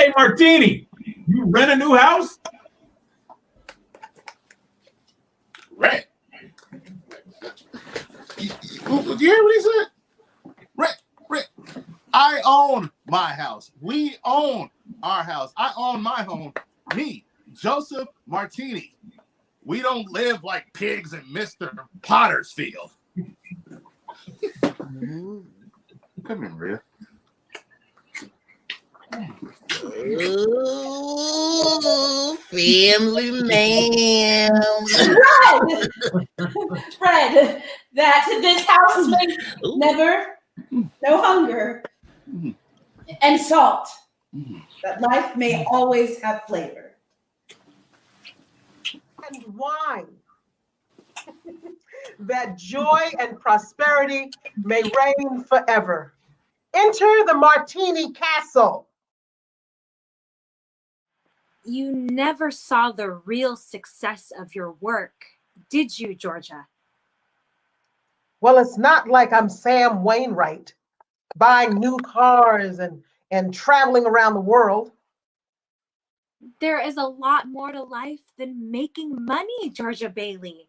Hey, Martini, you rent a new house? Rent? You hear what he said? Rent. I own my house. We own our house. I own my home. Me, Joseph Martini. We don't live like pigs in Mr. Potter's field. Come here, Maria. Ooh, family man. Fred, that this house may never, no hunger, and salt, that life may always have flavor. And wine. That joy and prosperity may reign forever. Enter the Martini Castle. You never saw the real success of your work, did you, Georgia? Well, it's not like I'm Sam Wainwright, buying new cars and traveling around the world. There is a lot more to life than making money, Georgia Bailey.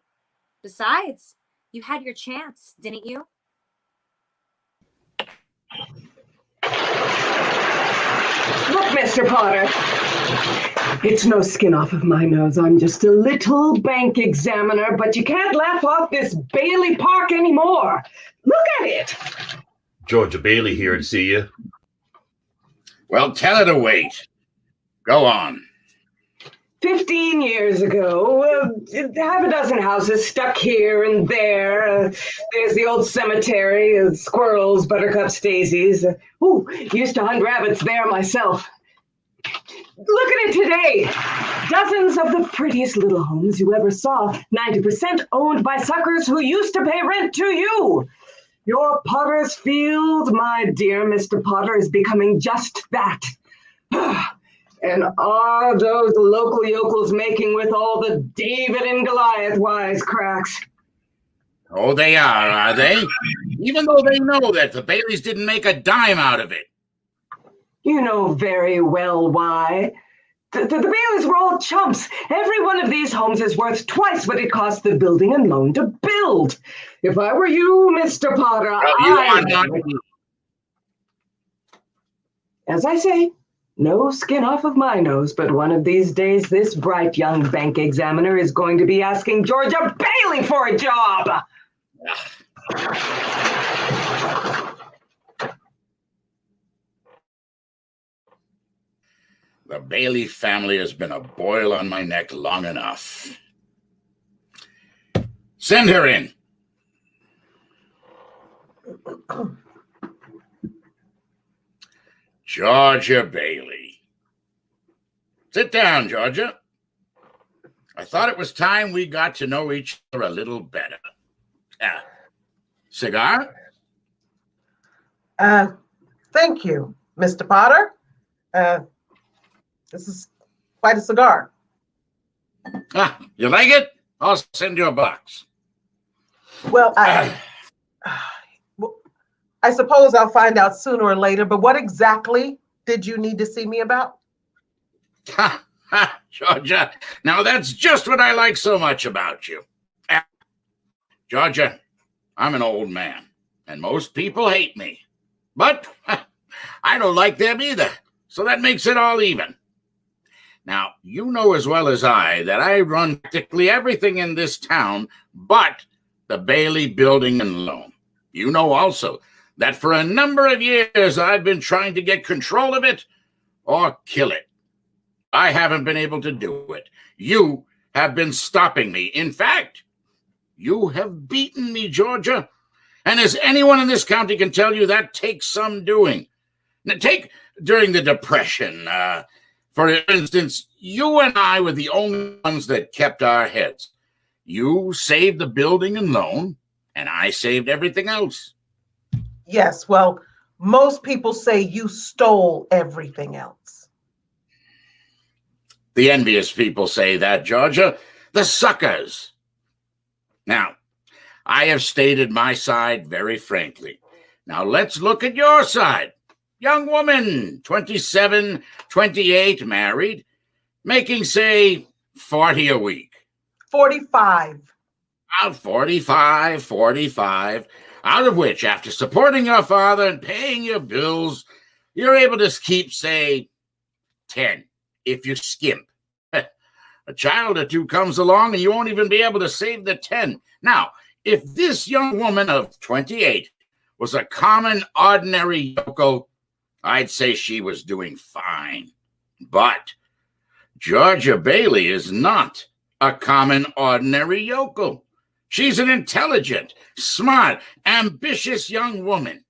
Besides, you had your chance, didn't you? Look, Mr. Potter. It's no skin off of my nose. I'm just a little bank examiner, but you can't laugh off this Bailey Park anymore. Look at it. Georgia Bailey here to see you. Well, tell her to wait. Go on. 15 years ago, half a dozen houses stuck here and there. There's the old cemetery, squirrels, buttercups, daisies. Used to hunt rabbits there myself. Look at it today. Dozens of the prettiest little homes you ever saw, 90% owned by suckers who used to pay rent to you. Your Potter's Field, my dear Mr. Potter, is becoming just that. And are those local yokels making with all the David and Goliath wisecracks? Oh, they are they? Even though they know that the Baileys didn't make a dime out of it. You know very well why. The Baileys were all chumps. Every one of these homes is worth twice what it cost the building and loan to build. If I were you, Mr. Potter, As I say, no skin off of my nose, but one of these days, this bright young bank examiner is going to be asking Georgia Bailey for a job. The Bailey family has been a boil on my neck long enough. Send her in. Georgia Bailey. Sit down, Georgia. I thought it was time we got to know each other a little better. Cigar? Thank you, Mr. Potter. This is quite a cigar. You like it? I'll send you a box. Well, I suppose I'll find out sooner or later, but what exactly did you need to see me about? Georgia, now that's just what I like so much about you. Georgia, I'm an old man, and most people hate me. But I don't like them either, so that makes it all even. Now, you know as well as I that I run practically everything in this town but the Bailey Building and Loan. You know also that for a number of years I've been trying to get control of it or kill it. I haven't been able to do it. You have been stopping me. In fact, you have beaten me, Georgia. And as anyone in this county can tell you, that takes some doing. Now, take during the Depression, for instance, you and I were the only ones that kept our heads. You saved the building and loan, and I saved everything else. Yes, well, most people say you stole everything else. The envious people say that, Georgia. The suckers. Now, I have stated my side very frankly. Now let's look at your side. Young woman, 27, 28, married, making, say, 40 a week. 45. About 45, out of which, after supporting your father and paying your bills, you're able to keep, say, 10, if you skimp. A child or two comes along and you won't even be able to save the 10. Now, if this young woman of 28 was a common, ordinary yokel, I'd say she was doing fine. But Georgia Bailey is not a common, ordinary yokel. She's an intelligent, smart, ambitious young woman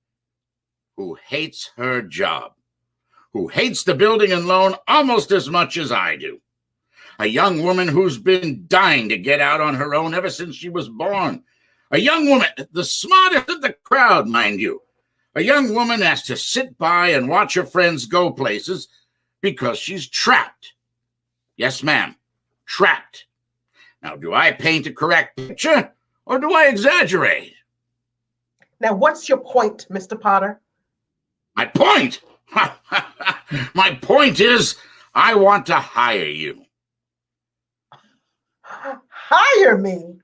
who hates her job, who hates the building and loan almost as much as I do. A young woman who's been dying to get out on her own ever since she was born. A young woman, the smartest of the crowd, mind you. A young woman has to sit by and watch her friends go places because she's trapped. Yes, ma'am, trapped. Now, do I paint a correct picture or do I exaggerate? Now, what's your point, Mr. Potter? My point? My point is I want to hire you. Hire me?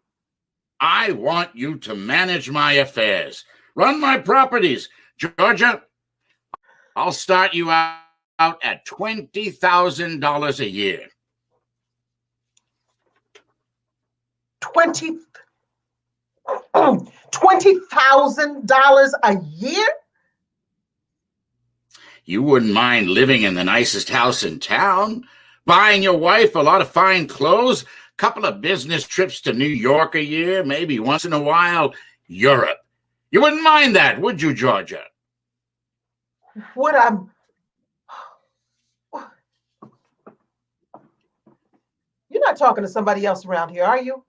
I want you to manage my affairs, run my properties. Georgia, I'll start you out out at $20,000 a year. 20,000 a year? You wouldn't mind living in the nicest house in town, buying your wife a lot of fine clothes, couple of business trips to New York a year, maybe once in a while, Europe. You wouldn't mind that, would you, Georgia? What I'm... You're not talking to somebody else around here, are you?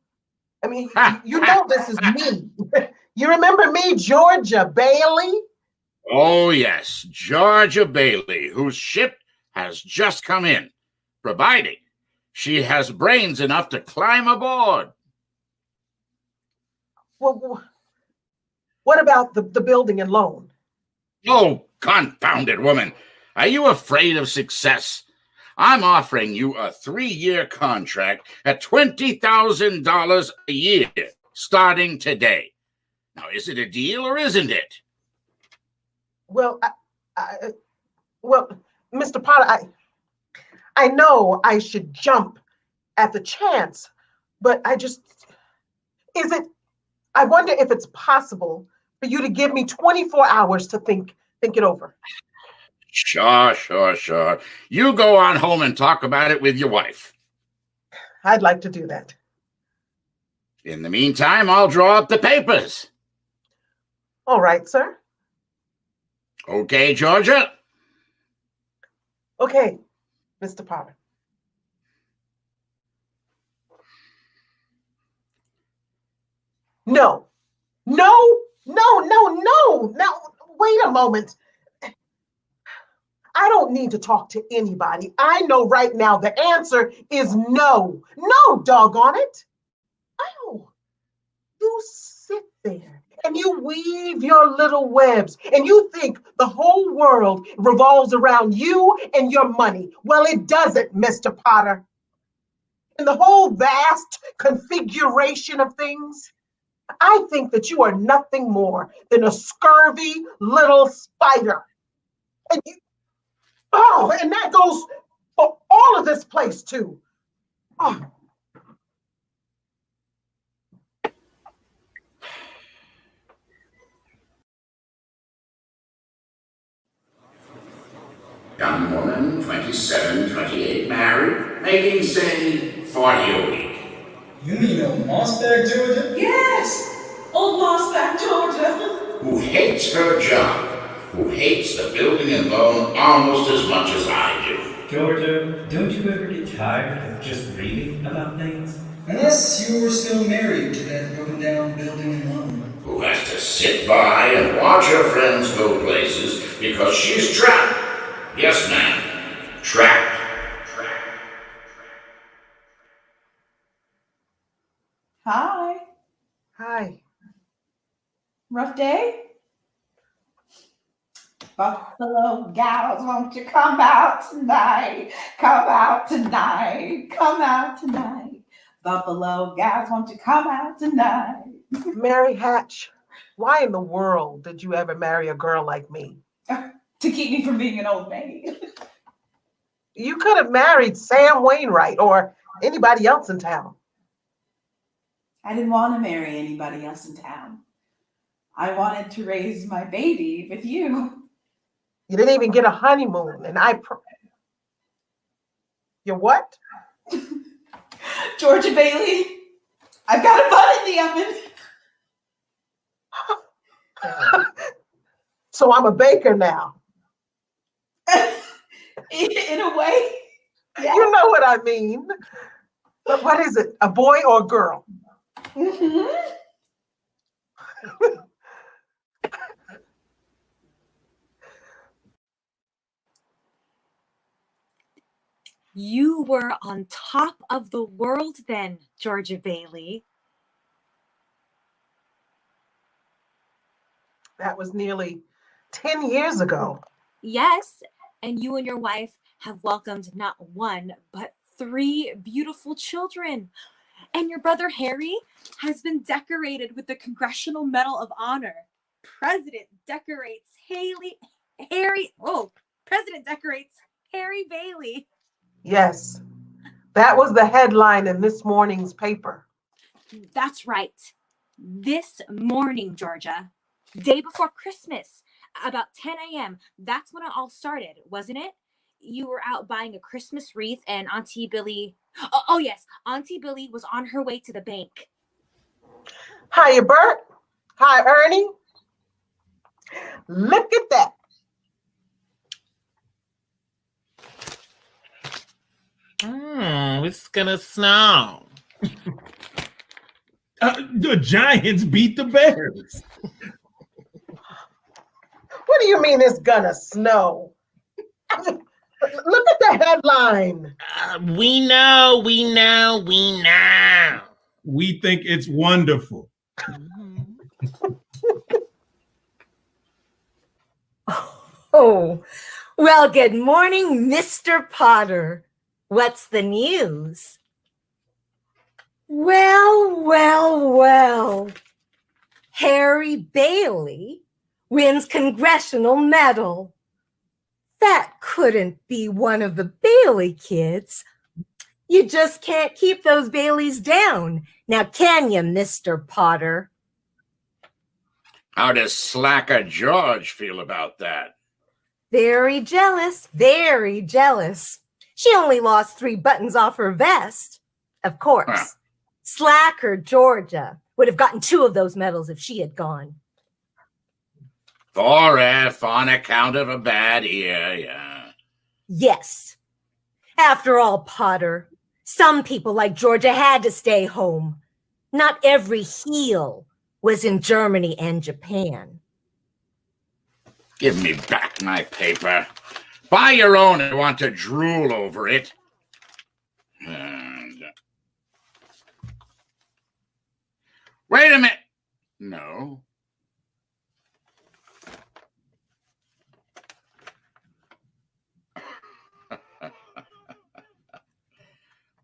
I mean, you know this is me. You remember me, Georgia Bailey? Oh, yes, Georgia Bailey, whose ship has just come in, providing she has brains enough to climb aboard. Well, what about the building and loan? Oh, confounded woman. Are you afraid of success? I'm offering you a 3-year contract at $20,000 a year, starting today. Now, is it a deal or isn't it? Well, well, Mr. Potter, I know I should jump at the chance, but I wonder if it's possible for you to give me 24 hours to think it over. Sure. You go on home and talk about it with your wife. I'd like to do that. In the meantime, I'll draw up the papers. All right, sir. Okay, Georgia? Okay, Mr. Potter. No. Now, wait a moment. I don't need to talk to anybody. I know right now the answer is no. No, doggone it. Oh, you sit there and you weave your little webs and you think the whole world revolves around you and your money. Well, it doesn't, Mr. Potter. In the whole vast configuration of things, I think that you are nothing more than a scurvy little spider. And that goes for all of this place too. Oh. Young woman, 27, 28, married, making, say, 40 a week. You mean old Mossback, Georgia? Yes, old Mossback, Georgia. Who hates her job, who hates the building and loan almost as much as I do. Georgia, don't you ever get tired of just reading about things? Unless you're still married to that broken down building and loan. Who has to sit by and watch her friends go places because she's trapped. Yes, ma'am, trapped. Hi. Hi. Rough day? Buffalo gals, won't you come out tonight? Come out tonight. Come out tonight. Buffalo gals, won't you come out tonight? Mary Hatch, why in the world did you ever marry a girl like me? To keep me from being an old maid. You could have married Sam Wainwright or anybody else in town. I didn't want to marry anybody else in town. I wanted to raise my baby with you. You didn't even get a honeymoon, and you what? Georgia Bailey, I've got a bun in the oven. So I'm a baker now. In a way. Yeah. You know what I mean. But what is it, a boy or a girl? Mm-hmm. You were on top of the world then, Georgia Bailey. That was nearly 10 years ago. Yes, and you and your wife have welcomed not one, but 3 beautiful children. And your brother Harry has been decorated with the Congressional Medal of Honor. President decorates President decorates Harry Bailey. Yes, that was the headline in this morning's paper. That's right. This morning, Georgia, day before Christmas, about 10 a.m., that's when it all started, wasn't it? You were out buying a Christmas wreath and Auntie Billy... Oh, yes, Auntie Billy was on her way to the bank. Hiya, Bert. Hi, Ernie. Look at that. It's gonna snow. The Giants beat the Bears. What do you mean it's gonna snow? Look at the headline. We know. We think it's wonderful. Oh, well, good morning, Mr. Potter. What's the news? Well. Harry Bailey wins congressional medal. That couldn't be one of the Bailey kids. You just can't keep those Baileys down. Now, can you, Mr. Potter? How does Slacker George feel about that? Very jealous, very jealous. She only lost 3 buttons off her vest. Of course. Huh. Slacker Georgia would have gotten 2 of those medals if she had gone. 4F on account of a bad ear, yeah. Yes. After all, Potter, some people like Georgia had to stay home. Not every heel was in Germany and Japan. Give me back my paper. Buy your own and want to drool over it. Wait a minute. No.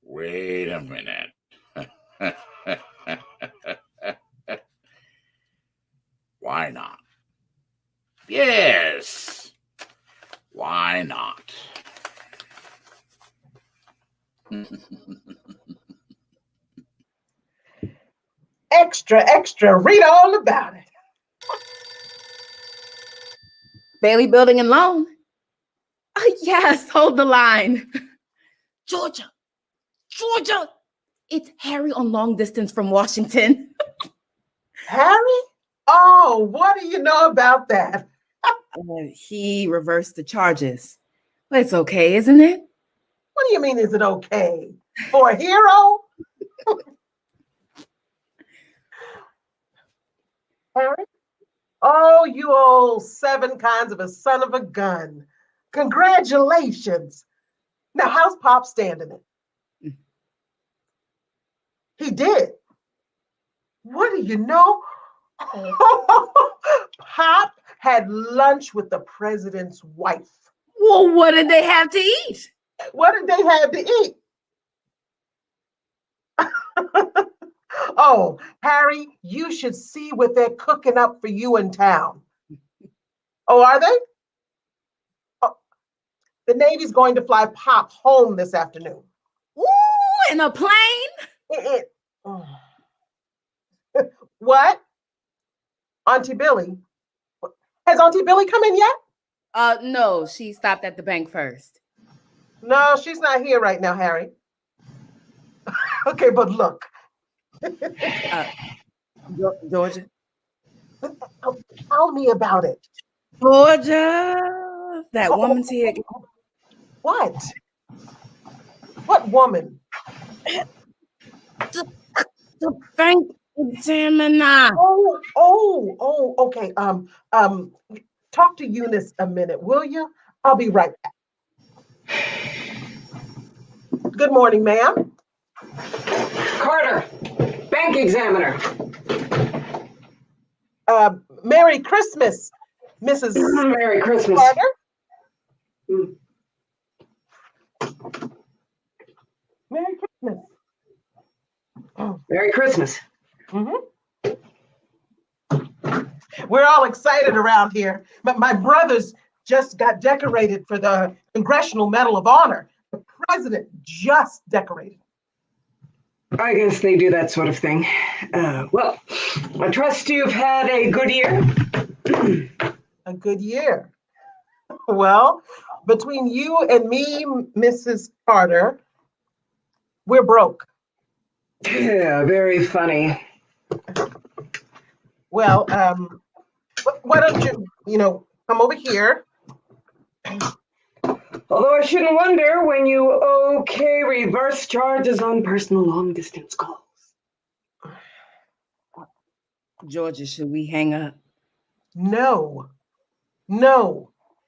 Wait a minute. Why not? Yes. Why not? Extra, read all about it. Bailey Building and Loan. Yes, hold the line. Georgia, it's Harry on long distance from Washington. Harry? Oh, what do you know about that? He reversed the charges. But it's okay, isn't it? What do you mean, is it okay? For a hero? Harry? Oh, you old 7 kinds of a son of a gun. Congratulations. Now, how's Pop standing it? He did. What do you know? Pop had lunch with the president's wife. Well, what did they have to eat? What did they have to eat? Oh, Harry, you should see what they're cooking up for you in town. Oh, are they? Oh, the Navy's going to fly Pop home this afternoon. Ooh, in a plane? What? Auntie Billy? Has Auntie Billy come in yet? No, she stopped at the bank first. No, she's not here right now, Harry. Okay, but look. Georgia? Tell me about it. Georgia, that woman's here. What? What woman? The bank examiner. Oh, okay. Talk to Eunice a minute, will you? I'll be right back. Good morning, ma'am. Carter, bank examiner. Merry Christmas, Mrs. Merry Christmas. Carter. Merry Christmas. Merry Christmas. We're all excited around here, but my brothers just got decorated for the Congressional Medal of Honor. The president just decorated. I guess they do that sort of thing. Well, I trust you've had a good year. A good year. Well, between you and me, Mrs. Carter, we're broke. Yeah, very funny. Well, why don't you, come over here? Although I shouldn't wonder when you okay reverse charges on personal long distance calls. Georgia, should we hang up? No.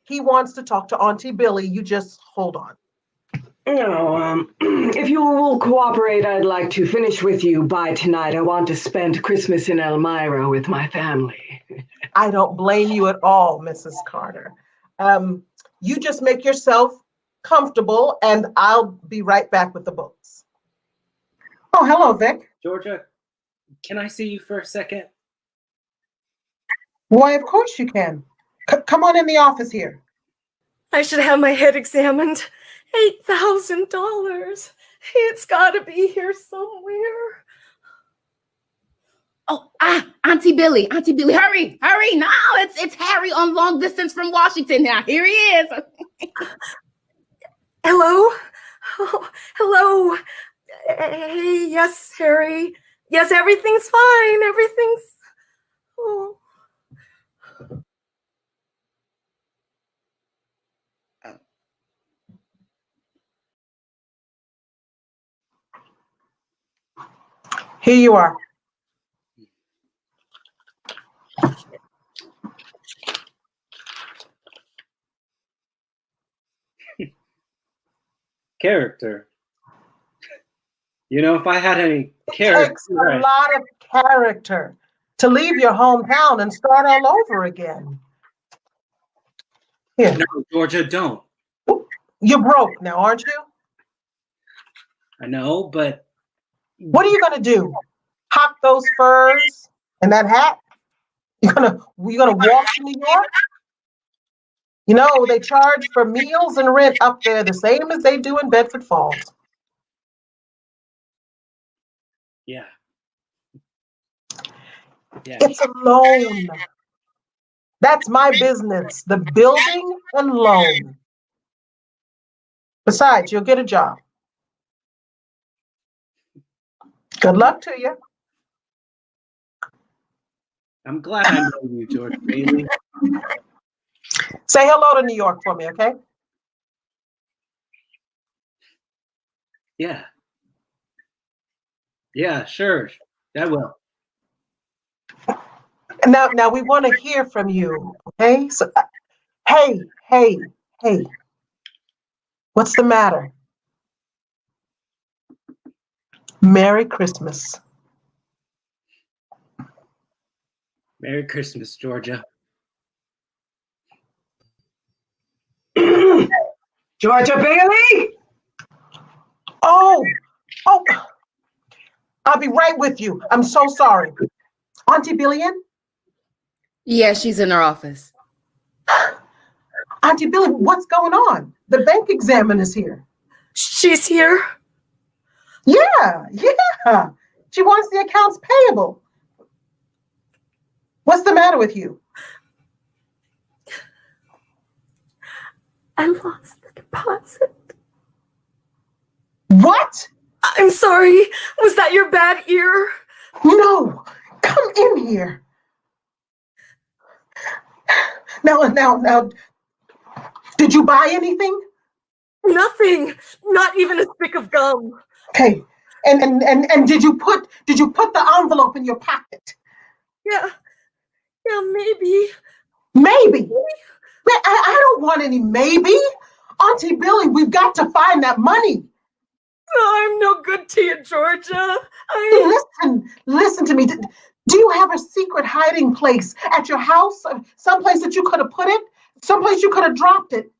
He wants to talk to Auntie Billy. You just hold on. No, if you will cooperate, I'd like to finish with you by tonight. I want to spend Christmas in Elmira with my family. I don't blame you at all, Mrs. Carter. You just make yourself comfortable, and I'll be right back with the books. Oh, hello, Vic. Georgia, can I see you for a second? Why, of course you can. Come on in the office here. I should have my head examined. $8,000. It's got to be here somewhere. Oh, Auntie Billy, hurry! No, it's Harry on long distance from Washington now. Here he is. Hello? Oh, hello. Hey, yes, Harry. Yes, everything's fine. Everything's... Oh. Here you are. Character. If I had any It character. takes a lot of character to leave your hometown and start all over again. Here. No, Georgia, don't. You're broke now, aren't you? I know, but What are you gonna do? Hock those furs and that hat? You're gonna walk to New York? They charge for meals and rent up there the same as they do in Bedford Falls. yeah. It's a loan. That's my business, the building and loan. Besides, you'll get a job. Good luck to you. I'm glad I know you, George Bailey. Say hello to New York for me, okay? Yeah. Yeah, sure. I will. Now we want to hear from you, okay? So, hey. What's the matter? Merry Christmas. Merry Christmas, Georgia. Georgia Bailey? Oh, I'll be right with you. I'm so sorry. Auntie Billion? Yeah, she's in her office. Auntie Billy, what's going on? The bank examiner's here. She's here? Yeah. She wants the accounts payable. What's the matter with you? I lost the deposit. What? I'm sorry. Was that your bad ear? No. Come in here. Now, did you buy anything? Nothing. Not even a stick of gum. Okay. And did you put the envelope in your pocket? Yeah, maybe. Maybe? I don't want any maybe. Auntie Billy, we've got to find that money. I'm no good to you, Georgia. Listen to me. Do you have a secret hiding place at your house? Someplace that you could have put it? Someplace you could have dropped it?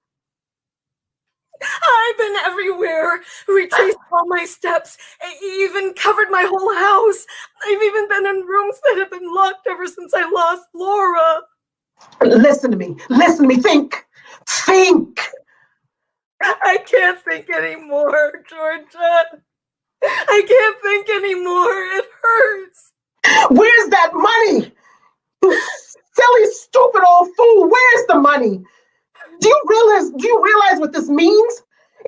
I've been everywhere, retraced all my steps, even covered my whole house. I've even been in rooms that have been locked ever since I lost Laura. Listen to me. Think. I can't think anymore, Georgia. I can't think anymore. It hurts. Where's that money? You silly, stupid old fool. Where's the money? Do you realize what this means?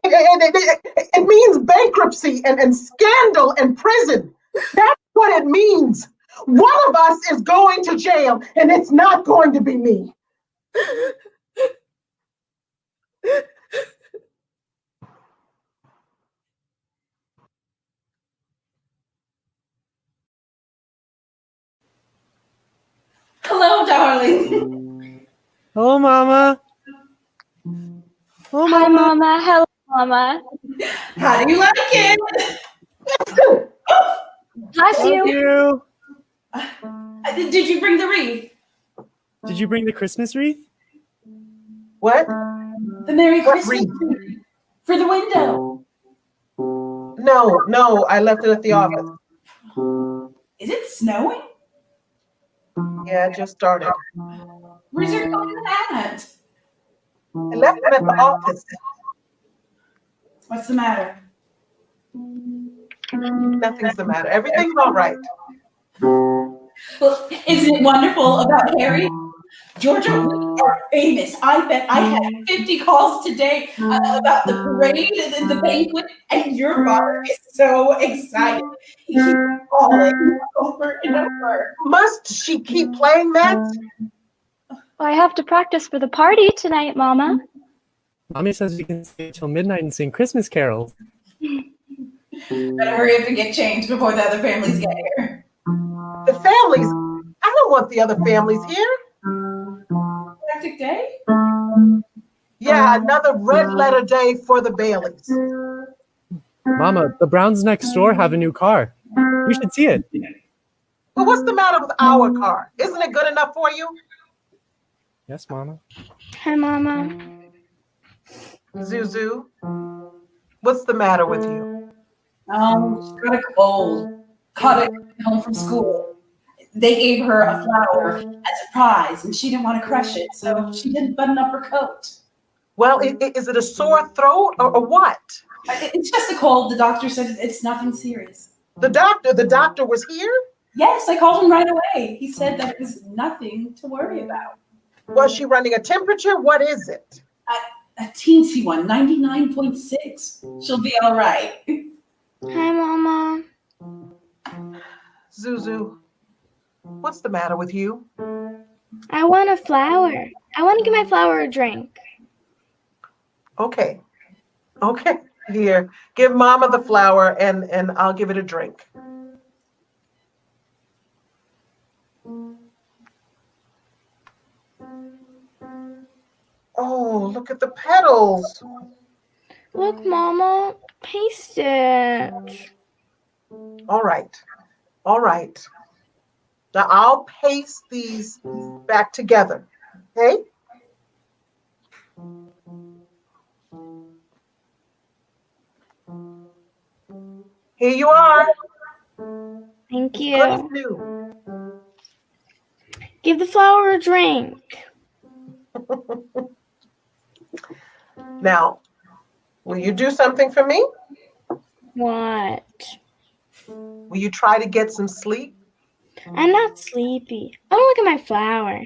It means bankruptcy and scandal and prison. That's what it means. One of us is going to jail, and it's not going to be me. Hello, darling. Hello, Mama. Hello, Hi, Mama. Mama. Hello, Mama. How do you like it? Bless Love you. you. Did you bring the wreath? Did you bring the Christmas wreath? What? The Merry Christmas wreath for the window. No, I left it at the office. Is it snowing? Yeah, it just started. Where's your phone at? I left it at the office. What's the matter? Nothing's the matter. Everything's all right. Well, isn't it wonderful about Harry? Georgia, we are famous. I bet I had 50 calls today about the parade and the banquet, and your father is so excited. He keeps calling over and over. Must she keep playing that? Well, I have to practice for the party tonight, Mama. Mommy says we can stay till midnight and sing Christmas carols. Better hurry up and get changed before the other families get here. The families? I don't want the other families here. Hectic day? Yeah, another red letter day for the Baileys. Mama, the Browns next door have a new car. You should see it. Well, what's the matter with our car? Isn't it good enough for you? Yes, Mama. Hi, Mama. Zuzu, what's the matter with you? She's got a cold. Caught it home from school. They gave her a flower as a prize, and she didn't want to crush it, so she didn't button up her coat. Well, is it a sore throat or what? It's just a cold. The doctor said it's nothing serious. The doctor was here? Yes, I called him right away. He said that it was nothing to worry about. Was she running a temperature? What is it? A teensy one, 99.6. She'll be all right. Hi, Mama. Zuzu, what's the matter with you? I want a flower. I want to give my flower a drink. Okay. Here, give Mama the flower and I'll give it a drink. Oh, look at the petals. Look, Mama. Paste it. All right. Now I'll paste these back together, okay? Here you are. Thank Good as you. new. Give the flower a drink. Now, will you do something for me? What? Will you try to get some sleep? I'm not sleepy. I want to look at my flower.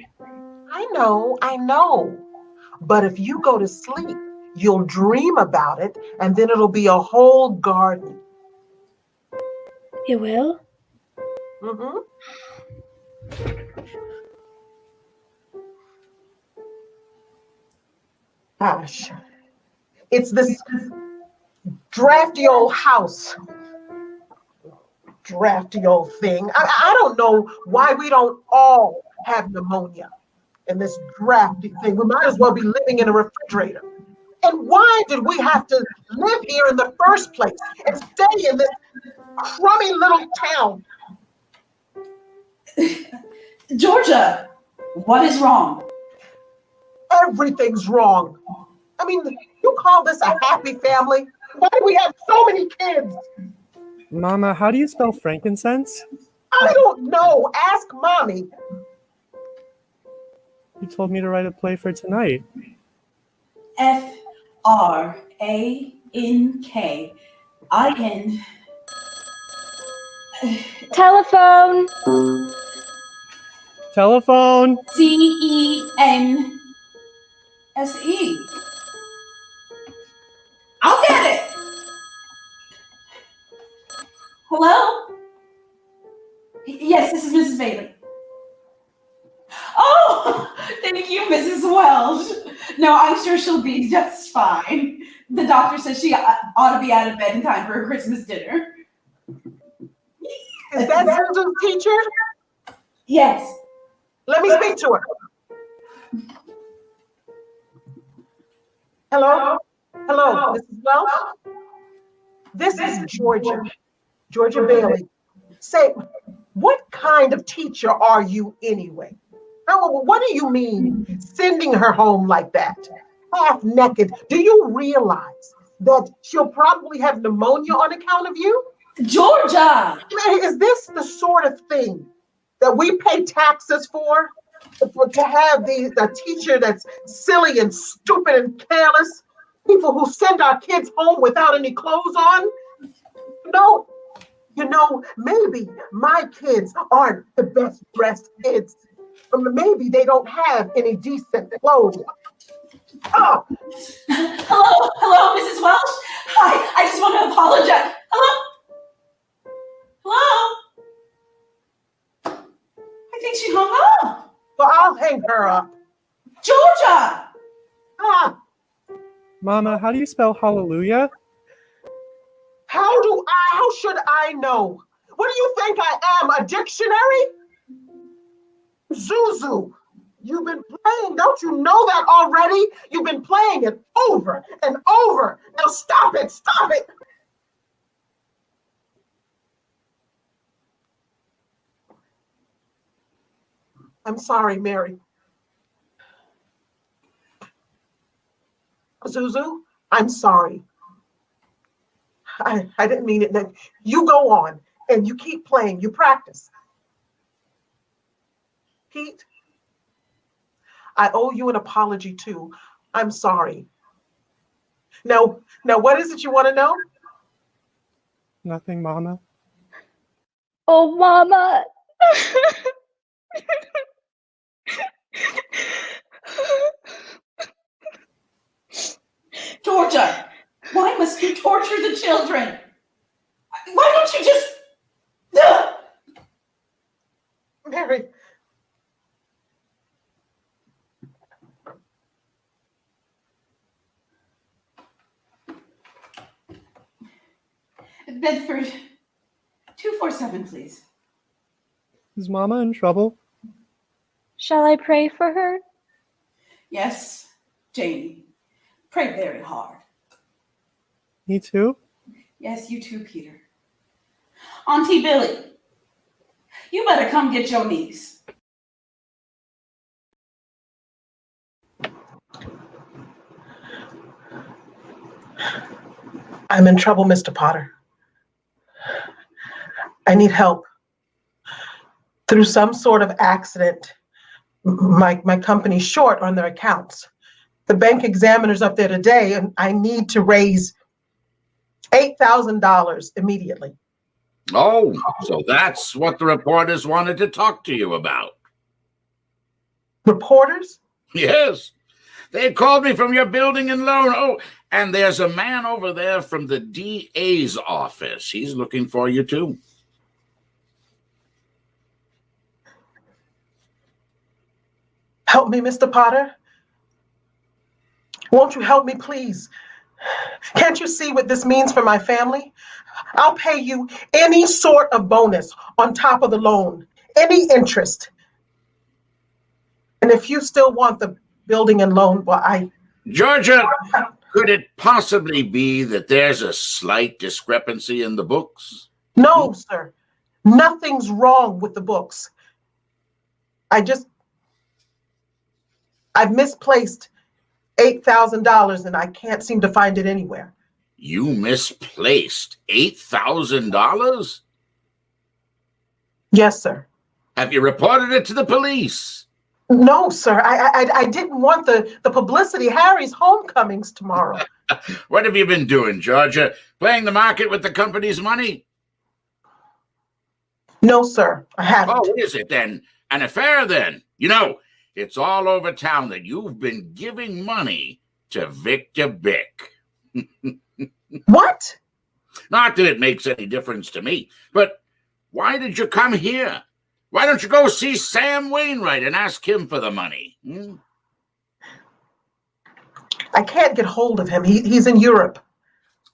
I know. But if you go to sleep, you'll dream about it, and then it'll be a whole garden. It will? Mm-hmm. Gosh, it's this drafty old house. Drafty old thing. I don't know why we don't all have pneumonia in this drafty thing. We might as well be living in a refrigerator. And why did we have to live here in the first place and stay in this crummy little town? Georgia, what is wrong? Everything's wrong. I mean, you call this a happy family? Why do we have so many kids? Mama, how do you spell frankincense? I don't know. Ask Mommy. You told me to write a play for tonight. F-R-A-N-K. A-N-K-I-N. Telephone. Telephone. C-E-N-S-E. I'll get it. Hello? Yes, this is Mrs. Bailey. Oh, thank you, Mrs. Welsh. No, I'm sure she'll be just fine. The doctor says she ought to be out of bed in time for her Christmas dinner. Is that Susan's teacher? Yes. Let me speak to her. Hello? Hello, Mrs. Welsh? This is Georgia. Georgia Bailey. Say, what kind of teacher are you anyway? What do you mean sending her home like that? Half naked. Do you realize that she'll probably have pneumonia on account of you? Georgia! Is this the sort of thing that we pay taxes for? To have a teacher that's silly and stupid and careless? People who send our kids home without any clothes on? No. You know, maybe my kids aren't the best dressed kids. Maybe they don't have any decent clothes. Oh. Hello, Mrs. Welsh. Hi, I just want to apologize. Hello? I think she hung up. Well, I'll hang her up. Georgia! Mama, how do you spell hallelujah? How should I know? What do you think I am, a dictionary? Zuzu, you've been playing, don't you know that already? You've been playing it over and over. Now stop it, stop it. I'm sorry, Mary. Zuzu, I'm sorry. I didn't mean it. You go on and you keep playing, you practice. Pete, I owe you an apology too. I'm sorry. Now what is it you want to know? Nothing, Mama. Oh, Mama. Georgia, why must you torture the children? Why don't you just... Mary. Bedford, 247, please. Is Mama in trouble? Shall I pray for her? Yes, Janie. Pray very hard. Me too? Yes, you too, Peter. Auntie Billy, you better come get your niece. I'm in trouble, Mr. Potter. I need help. Through some sort of accident, my company's short on their accounts. The bank examiner's up there today, and I need to raise $8,000 immediately. Oh, so that's what the reporters wanted to talk to you about. Reporters? Yes. They called me from your building and loan. Oh, and there's a man over there from the DA's office. He's looking for you, too. Help me, Mr. Potter. Won't you help me, please? Can't you see what this means for my family? I'll pay you any sort of bonus on top of the loan, any interest. And if you still want the building and loan, well, Georgia, could it possibly be that there's a slight discrepancy in the books? No, sir. Nothing's wrong with the books. I've misplaced $8,000 and I can't seem to find it anywhere. You misplaced $8,000? Yes, sir. Have you reported it to the police? No, sir. I didn't want the publicity. Harry's homecoming's tomorrow. What have you been doing, Georgia? Playing the market with the company's money? No, sir. I haven't. Oh, what is it then? An affair then? You know, it's all over town that you've been giving money to Victor Bick. What? Not that it makes any difference to me, but why did you come here? Why don't you go see Sam Wainwright and ask him for the money? I can't get hold of him. He's in Europe.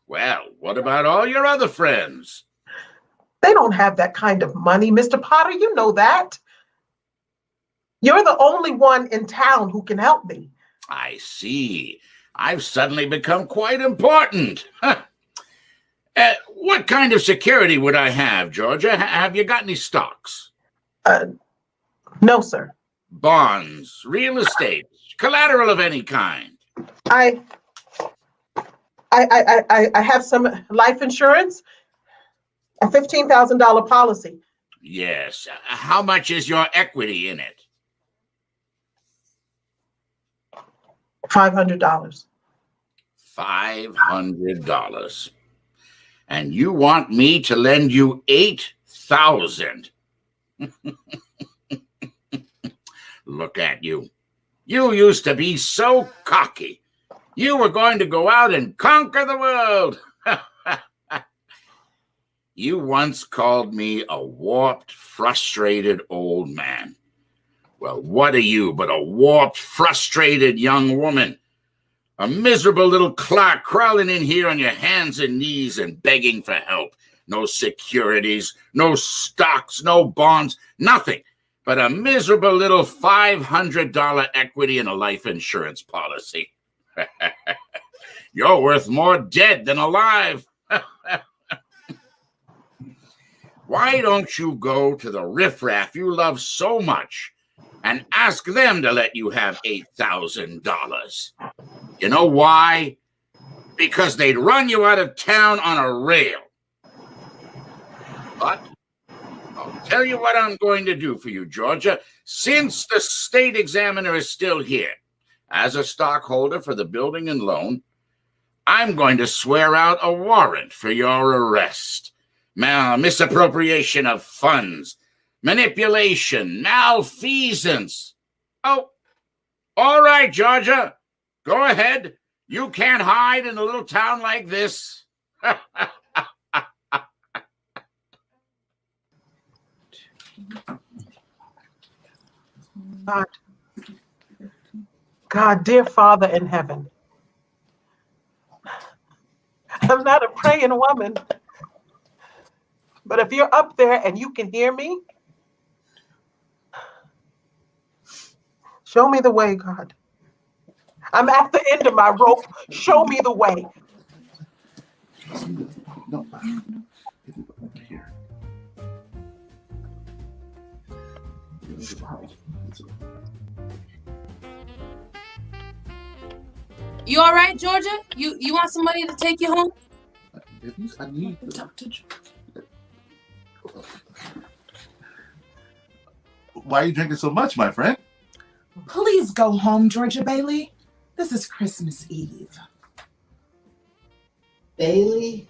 Well, what about all your other friends? They don't have that kind of money, Mr. Potter. You know that. You're the only one in town who can help me. I see. I've suddenly become quite important. What kind of security would I have, Georgia? Have you got any stocks? No, sir. Bonds, real estate, collateral of any kind? I have some life insurance, a $15,000 policy. Yes. How much is your equity in it? $500. $500. And you want me to lend you $8,000? Look at you. You used to be so cocky. You were going to go out and conquer the world. You once called me a warped, frustrated old man. Well, what are you but a warped, frustrated young woman? A miserable little clerk crawling in here on your hands and knees and begging for help. No securities, no stocks, no bonds, nothing but a miserable little $500 equity in a life insurance policy. You're worth more dead than alive. Why don't you go to the riffraff you love so much and ask them to let you have $8,000? You know why? Because they'd run you out of town on a rail. But I'll tell you what I'm going to do for you, Georgia. Since the state examiner is still here, as a stockholder for the building and loan, I'm going to swear out a warrant for your arrest. Misappropriation of funds, manipulation, malfeasance. Oh, all right, Georgia. Go ahead. You can't hide in a little town like this. God, dear Father in heaven, I'm not a praying woman, but if you're up there and you can hear me, show me the way, God. I'm at the end of my rope. Show me the way. No. Here. You all right, Georgia? You want some money to take you home? I need Why are you drinking so much, my friend? Please go home, Georgia Bailey. This is Christmas Eve. Bailey?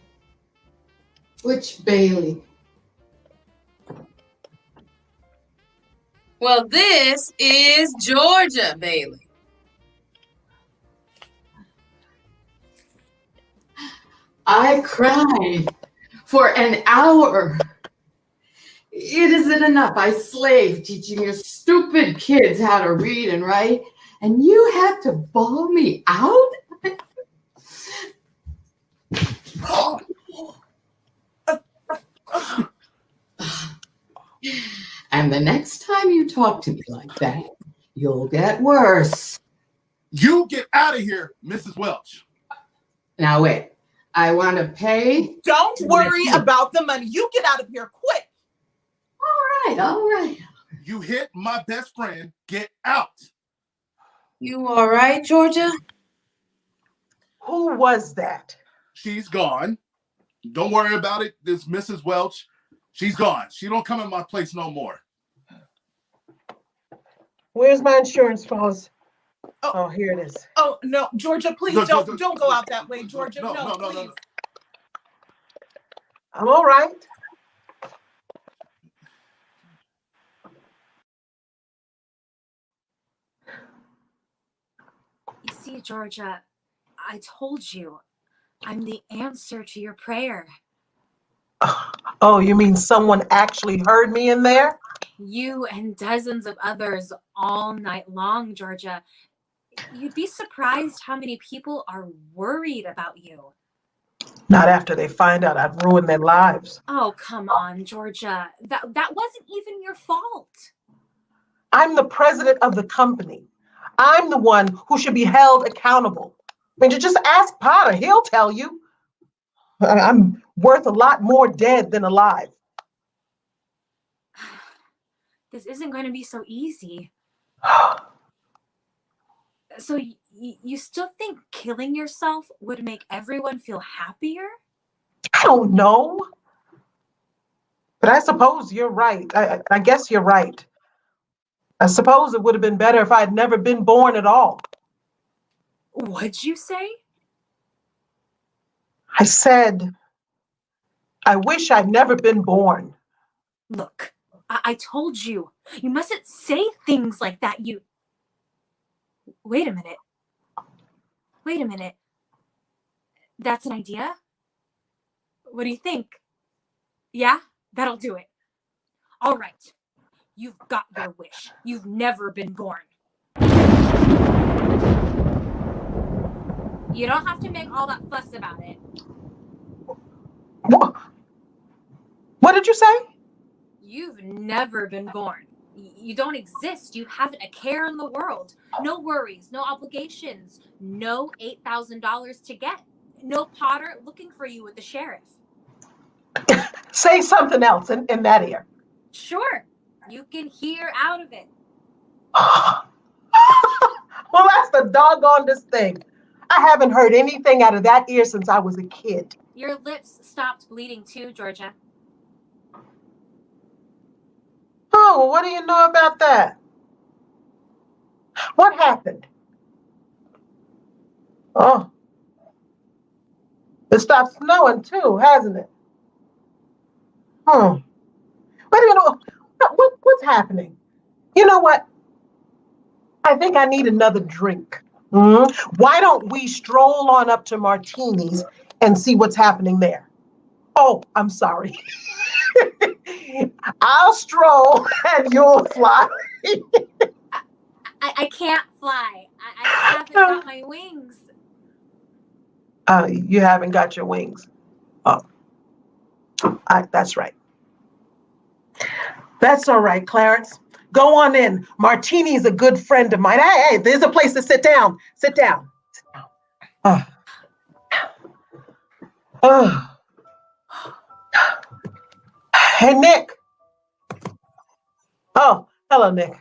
Which Bailey? Well, this is Georgia Bailey. I cried for an hour. It isn't enough. I slaved teaching your stupid kids how to read and write, and you have to bawl me out? And the next time you talk to me like that, you'll get worse. You get out of here, Mrs. Welch. Now wait. I want to pay. Don't worry about the money. You get out of here quick. All right. You hit my best friend. Get out. You all right, Georgia? Who was that? She's gone. Don't worry about it. This Mrs. Welch, she's gone. She don't come in my place no more. Where's my insurance policy? Oh, here it is. Oh no, Georgia, please don't go out that way, Georgia. No, please. I'm all right. You see, Georgia, I told you, I'm the answer to your prayer. Oh, you mean someone actually heard me in there? You and dozens of others all night long, Georgia. You'd be surprised how many people are worried about you. Not after they find out I've ruined their lives. Oh, come on, Georgia. That wasn't even your fault. I'm the president of the company. I'm the one who should be held accountable. I mean, just ask Potter. He'll tell you. I'm worth a lot more dead than alive. This isn't going to be so easy. So you still think killing yourself would make everyone feel happier? I don't know. But I suppose you're right. I guess you're right. I suppose it would have been better if I had never been born at all. What'd you say? I said, I wish I'd never been born. Look, I told you. You mustn't say things like that. Wait a minute. Wait a minute. That's an idea? What do you think? Yeah, that'll do it. All right. You've got your wish. You've never been born. You don't have to make all that fuss about it. What did you say? You've never been born. You don't exist. You haven't a care in the world. No worries, no obligations, no $8,000 to get. No Potter looking for you with the sheriff. Say something else in that ear. Sure, you can hear out of it. Well, that's the doggonedest thing. I haven't heard anything out of that ear since I was a kid. Your lips stopped bleeding too, Georgia. Oh, well, what do you know about that? What happened? Oh, it stopped snowing too, hasn't it? Wait a minute. What's happening? You know what? I think I need another drink. Why don't we stroll on up to Martini's and see what's happening there? Oh, I'm sorry. I'll stroll and you'll fly. I can't fly. I haven't got my wings. You haven't got your wings. Oh, that's right. That's all right, Clarence. Go on in. Martini's a good friend of mine. Hey, there's a place to sit down. Sit down. Hey, Nick. Oh, hello, Nick.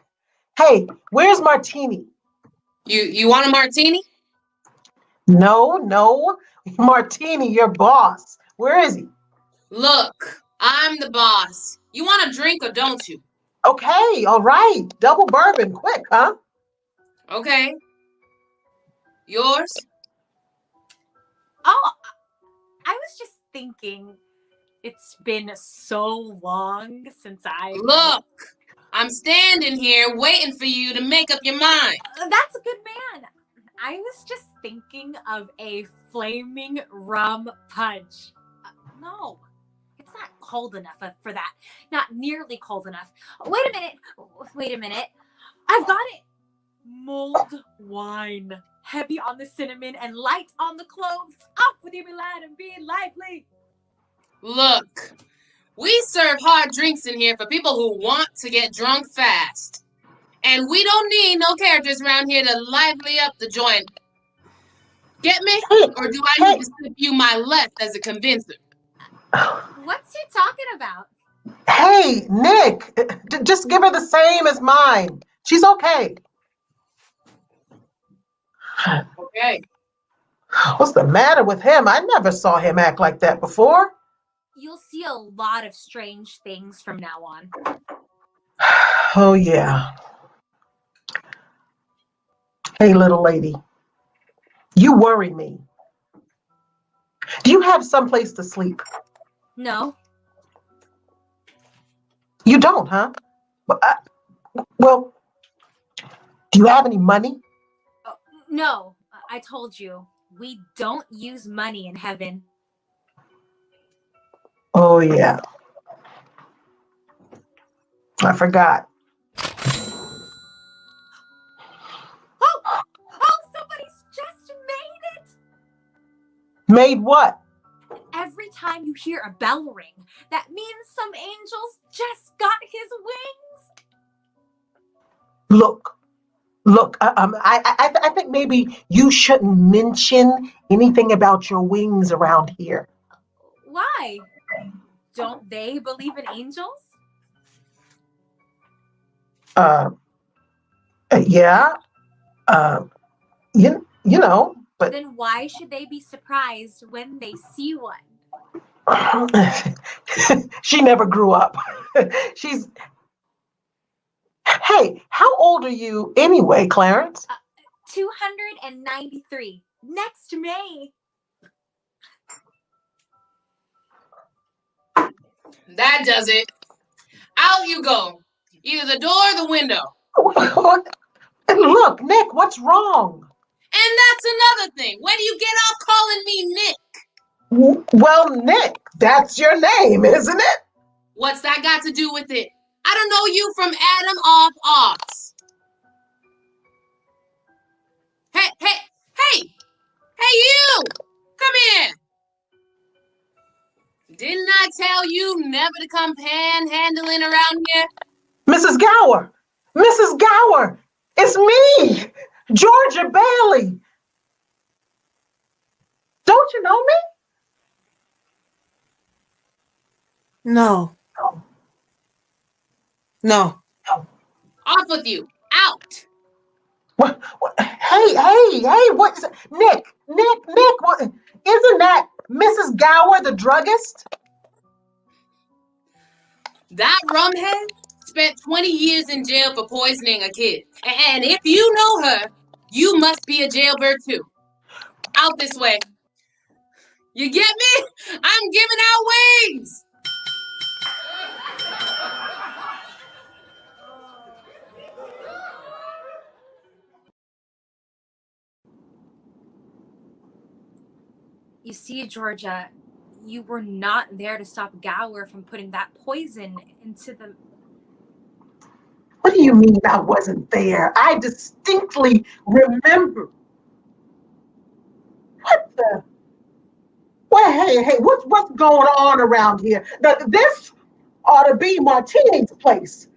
Hey, where's Martini? You want a martini? No. Martini, your boss. Where is he? Look, I'm the boss. You want a drink or don't you? Okay, all right. Double bourbon, quick, huh? Okay. Yours? Oh, I was just thinking, it's been so long since Look, I'm standing here waiting for you to make up your mind. That's a good man. I was just thinking of a flaming rum punch. No, it's not cold enough for that. Not nearly cold enough. Wait a minute. I've got it. Mulled wine. Heavy on the cinnamon and light on the cloves. Up with you, lad, and be lively. Look, we serve hard drinks in here for people who want to get drunk fast. And we don't need no characters around here to lively up the joint. Get me? Or do I need to slip you my left as a convincer? What's he talking about? Hey, Nick, just give her the same as mine. She's okay. Okay. What's the matter with him? I never saw him act like that before. You'll see a lot of strange things from now on. Oh, yeah. Hey, little lady, you worry me. Do you have someplace to sleep? No. You don't, huh? Well, do you have any money? Oh, no, I told you. We don't use money in heaven. Oh, yeah. I forgot. Oh, somebody's just made it! Made what? Every time you hear a bell ring, that means some angels just got his wings. Look, I think maybe you shouldn't mention anything about your wings around here. Why? Don't they believe in angels? Yeah. You know, but Then why should they be surprised when they see one? she never grew up. She's. Hey, how old are you anyway, Clarence? 293. Next May. That does it. Out you go. Either the door or the window. Look, Nick, what's wrong? And that's another thing. When do you get off calling me Nick? Well, Nick, that's your name, isn't it? What's that got to do with it? I don't know you from Adam off Ox. Hey, you! Come here! Didn't I tell you never to come panhandling around here? Mrs. Gower! Mrs. Gower! It's me! Georgia Bailey! Don't you know me? No. No. Off with you. Out! What? Hey, what is it? Nick, what? Isn't that Mrs. Gower, the druggist? That rumhead spent 20 years in jail for poisoning a kid. And if you know her, you must be a jailbird too. Out this way. You get me? I'm giving out wings! You see, Georgia, you were not there to stop Gower from putting that poison into the... What do you mean I wasn't there? I distinctly remember. What the? Well, hey, what's going on around here? This ought to be Martini's place.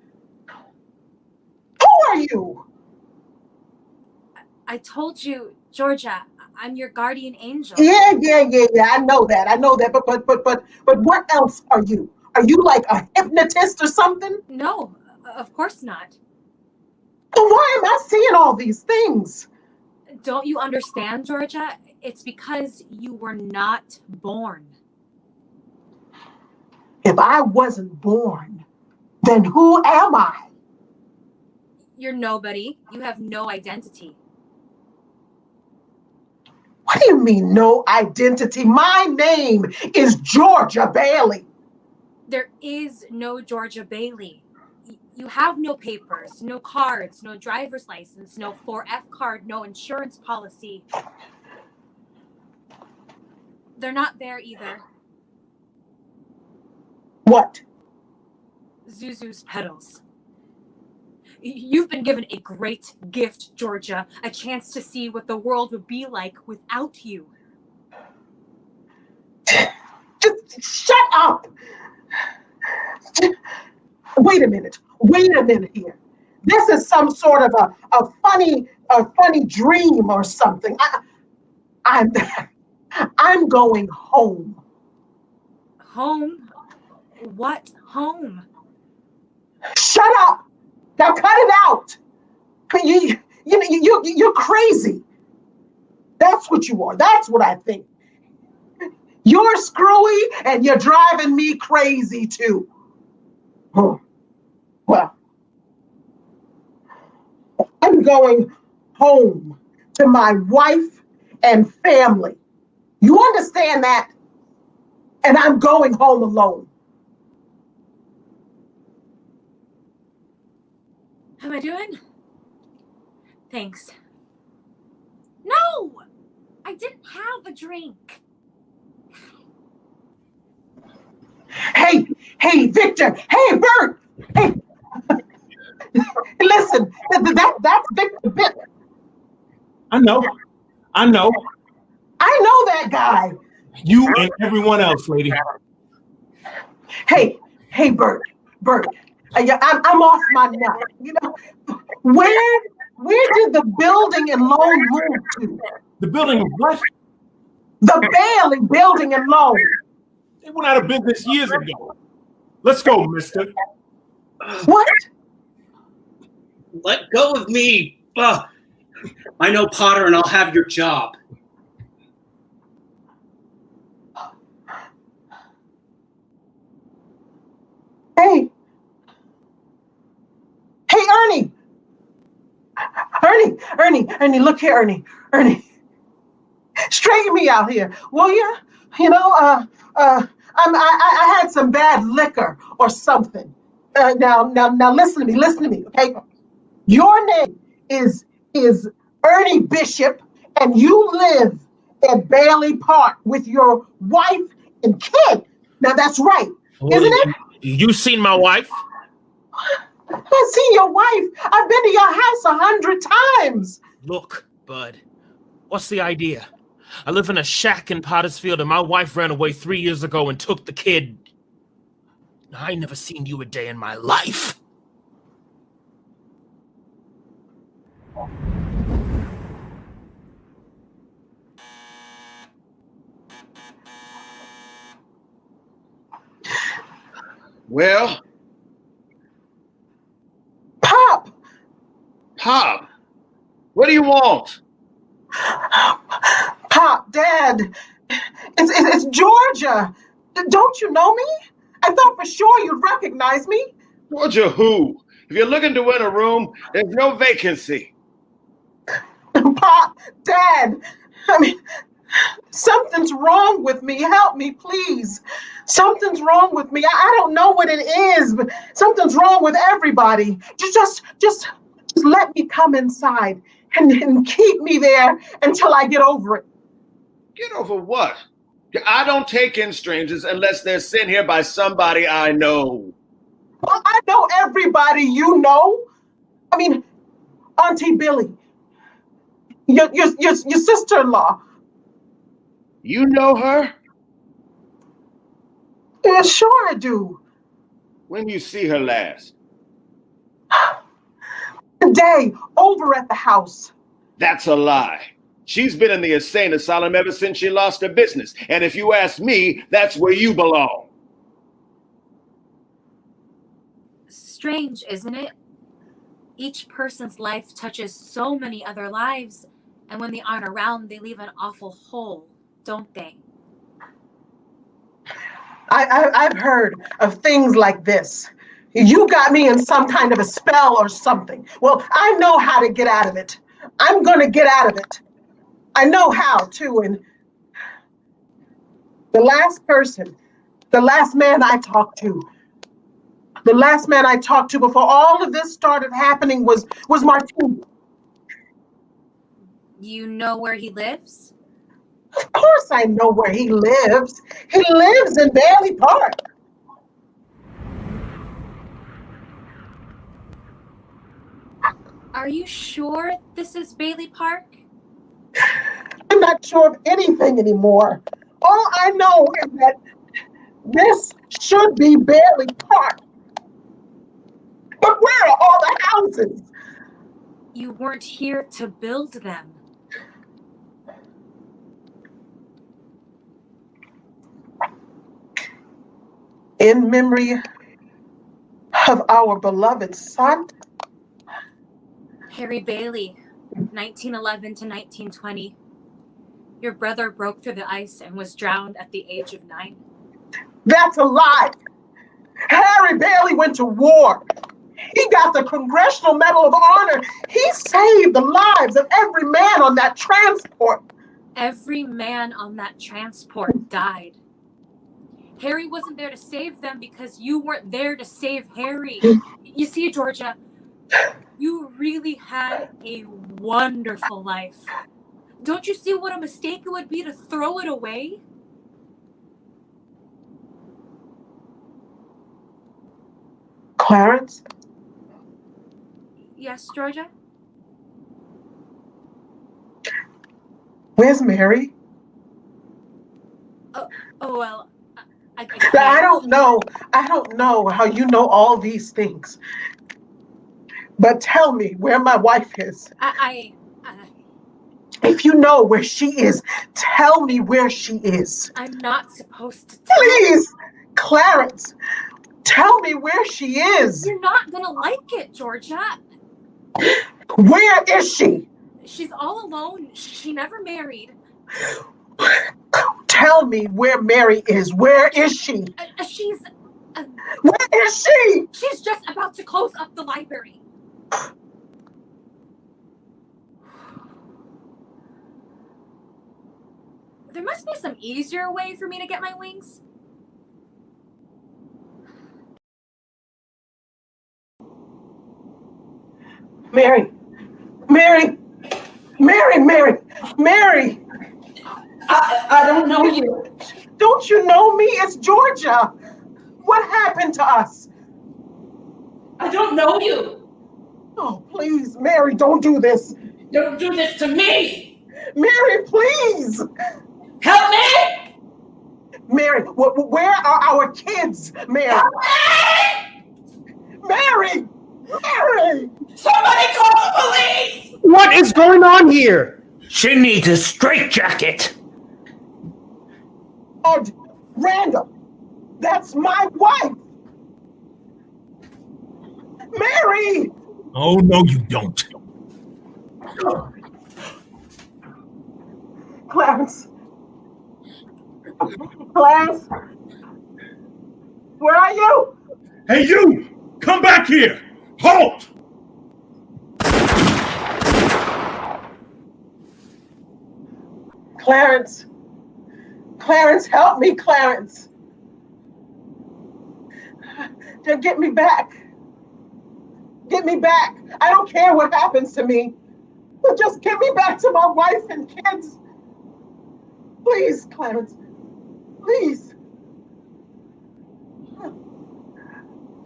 Who are you? I told you, Georgia, I'm your guardian angel. Yeah. I know that. But what else are you? Are you like a hypnotist or something? No, of course not. Then why am I seeing all these things? Don't you understand, Georgia? It's because you were not born. If I wasn't born, then who am I? You're nobody. You have no identity. What do you mean, no identity? My name is Georgia Bailey. There is no Georgia Bailey. You have no papers, no cards, no driver's license, no 4F card, no insurance policy. They're not there either. What? Zuzu's petals. You've been given a great gift, Georgia, a chance to see what the world would be like without you. Just shut up! Wait a minute here. This is some sort of a funny dream or something. I'm going home. Home? What home? Shut up! Now cut it out! You're crazy. That's what you are. That's what I think. You're screwy and you're driving me crazy too. Well, I'm going home to my wife and family. You understand that? And I'm going home alone. How am I doing? Thanks. No! I didn't have a drink. Hey, Victor. Hey, Bert. Hey, listen, that's Victor Bitt. I know. I know that guy. You and everyone else, lady. Hey, Bert. I'm off my nut. You know, where did the building and loan move to? The building of what? The Bailey Building and Loan. They went out of business years ago. Let's go, mister. What? Let go of me. Ugh. I know Potter and I'll have your job. Hey, Ernie. Ernie, look here, Ernie. Straighten me out here, will you? You know, I had some bad liquor or something. Now, listen to me, okay? Your name is Ernie Bishop, and you live at Bailey Park with your wife and kid. Now, that's right, isn't it? You seen my wife? I've seen your wife. I've been to your house 100 times. Look, bud, what's the idea? I live in a shack in Pottersfield, and my wife ran away 3 years ago and took the kid. I ain't never seen you a day in my life. Well? Pop, what do you want? Pop, Dad, it's Georgia. Don't you know me? I thought for sure you'd recognize me. Georgia who? If you're looking to win a room, there's no vacancy. Pop, Dad, I mean, something's wrong with me. Help me, please. Something's wrong with me. I don't know what it is, but something's wrong with everybody. Just let me come inside and keep me there until I get over it. Get over what? I don't take in strangers unless they're sent here by somebody I know. Well, I know everybody you know. I mean, Auntie Billy, your sister-in-law. You know her? Yeah, sure I do. When you see her last? Today, over at the house. That's a lie. She's been in the insane asylum ever since she lost her business. And if you ask me, that's where you belong. Strange, isn't it? Each person's life touches so many other lives, and when they aren't around, they leave an awful hole, don't they? I've heard of things like this. You got me in some kind of a spell or something. Well, I know how to get out of it. I'm going to get out of it. I know how, too. And the last man I talked to before all of this started happening was Martine. You know where he lives? Of course I know where he lives. He lives in Bailey Park. Are you sure this is Bailey Park? I'm not sure of anything anymore. All I know is that this should be Bailey Park. But where are all the houses? You weren't here to build them. In memory of our beloved son, Harry Bailey, 1911 to 1920. Your brother broke through the ice and was drowned at the age of 9. That's a lie. Harry Bailey went to war. He got the Congressional Medal of Honor. He saved the lives of every man on that transport. Every man on that transport died. Harry wasn't there to save them because you weren't there to save Harry. You see, Georgia, you really had a wonderful life. Don't you see what a mistake it would be to throw it away? Clarence? Yes, Georgia? Where's Mary? Oh well, I don't know. I don't know how you know all these things. But tell me where my wife is. If you know where she is, tell me where she is. I'm not supposed to tell. Please, Clarence, tell me where she is. You're not gonna like it, Georgia. Where is she? She's all alone. She never married. Tell me where Mary is. Where is she? She's... Where is she? She's just about to close up the library. There must be some easier way for me to get my wings. Mary! Mary! Mary! Mary! Mary! I don't know you. Don't you know me? It's Georgia. What happened to us? I don't know you. Oh, please, Mary, don't do this. Don't do this to me. Mary, please. Help me. Mary, where are our kids, Mary? Help me! Mary! Mary! Somebody call the police! What is going on here? She needs a straitjacket. And Randall, that's my wife. Mary! Oh, no, you don't. Clarence. Clarence. Where are you? Hey, you! Come back here! Halt! Clarence. Clarence, help me, Clarence. Get me back. Get me back. I don't care what happens to me. But just get me back to my wife and kids. Please, Clarence. Please.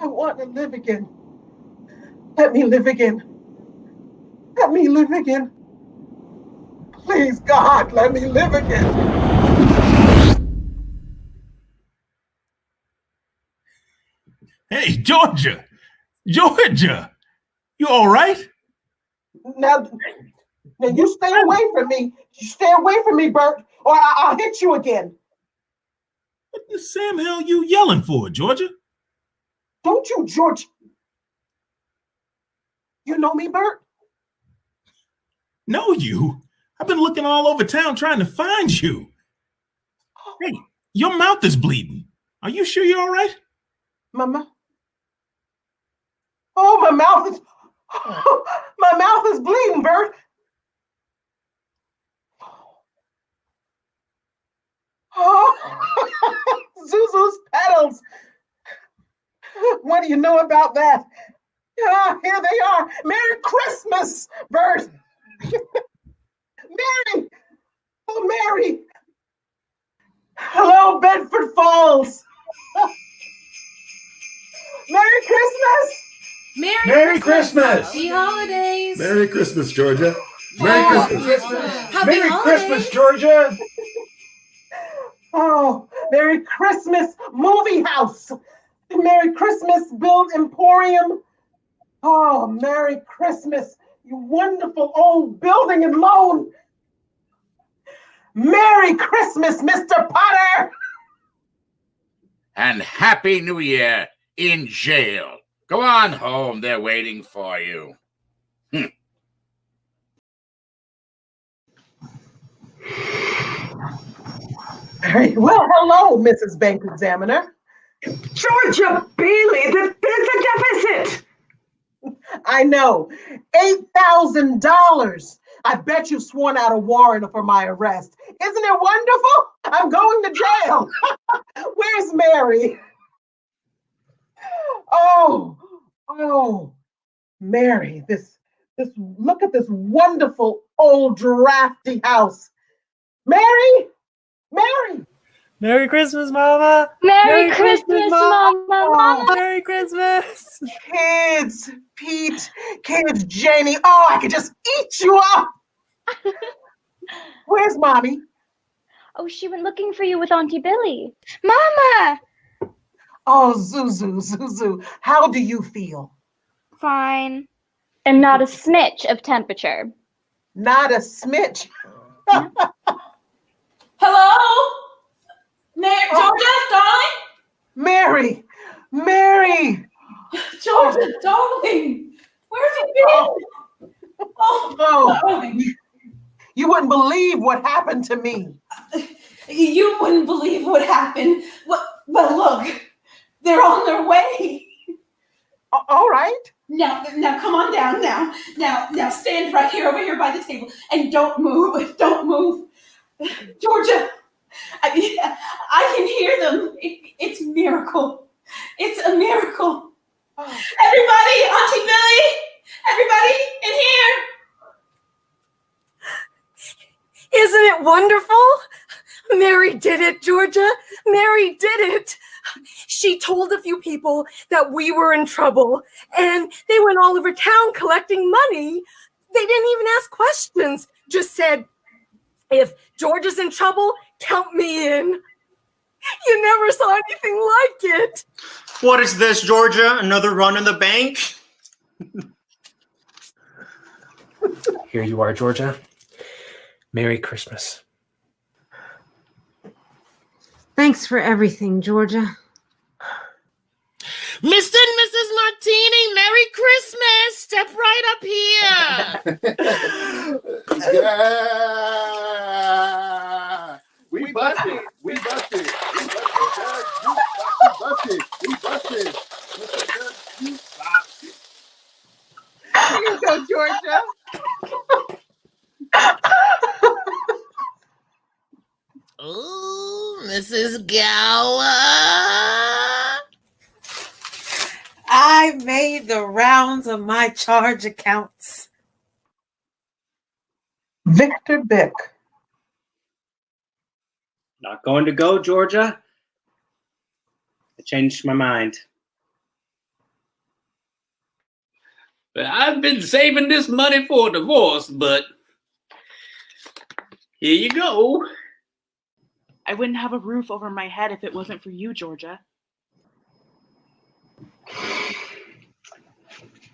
I want to live again. Let me live again. Let me live again. Please, God, let me live again. Hey, Georgia! Georgia! You all right? Now you stay away from me. You stay away from me, Bert, or I'll hit you again. What the Sam hell you yelling for, Georgia? Don't you, George? You know me, Bert? Know you? I've been looking all over town trying to find you. Hey, your mouth is bleeding. Are you sure you're all right? Mama? Oh, my mouth is bleeding, Bert. Oh, Zuzu's petals. What do you know about that? Ah, here they are. Merry Christmas, Bert. Mary. Oh, Mary. Hello, Bedford Falls. Merry Christmas. Merry Christmas. Happy holidays. Merry Christmas, Georgia. Merry Christmas. Happy Merry holidays. Christmas, Georgia. Oh, Merry Christmas, movie house. Merry Christmas, Build Emporium. Oh, Merry Christmas, you wonderful old building and loan. Merry Christmas, Mr. Potter. And Happy New Year in jail. Go on home. They're waiting for you. Well, hello, Mrs. Bank Examiner. Georgia Bailey, there's a deficit. I know. $8,000. I bet you've sworn out a warrant for my arrest. Isn't it wonderful? I'm going to jail. Where's Mary? Oh, Mary, look at this wonderful old drafty house. Mary! Merry Christmas, Mama! Merry Christmas, Mama! Merry Christmas! Kids, Pete, kids, Janie. Oh, I could just eat you up. Where's Mommy? Oh, she went looking for you with Auntie Billy. Mama! Oh, Zuzu, how do you feel? Fine. And not a smidge of temperature. Not a smidge. Hello? Georgia, darling? Mary! Georgia, darling! Where have you been? Oh, you wouldn't believe what happened to me. You wouldn't believe what happened. Well, look, they're on their way. All right. Now, come on down. Now, stand right here, over here by the table, and don't move. Don't move, Georgia. I can hear them. It's a miracle. It's a miracle. Everybody, Auntie Billy, everybody in here. Isn't it wonderful? Mary did it, Georgia. Mary did it. She told a few people that we were in trouble, and they went all over town collecting money. They didn't even ask questions, just said, if George is in trouble, count me in. You never saw anything like it. What is this, Georgia? Another run in the bank? Here you are, Georgia. Merry Christmas. Thanks for everything, Georgia. Mr. and Mrs. Martini, Merry Christmas! Step right up here. Yeah. We busted. Here you go, Georgia. Ooh, Mrs. Gower. I made the rounds of my charge accounts. Victor Bick. Not going to go, Georgia? I changed my mind. But I've been saving this money for a divorce, but here you go. I wouldn't have a roof over my head if it wasn't for you, Georgia.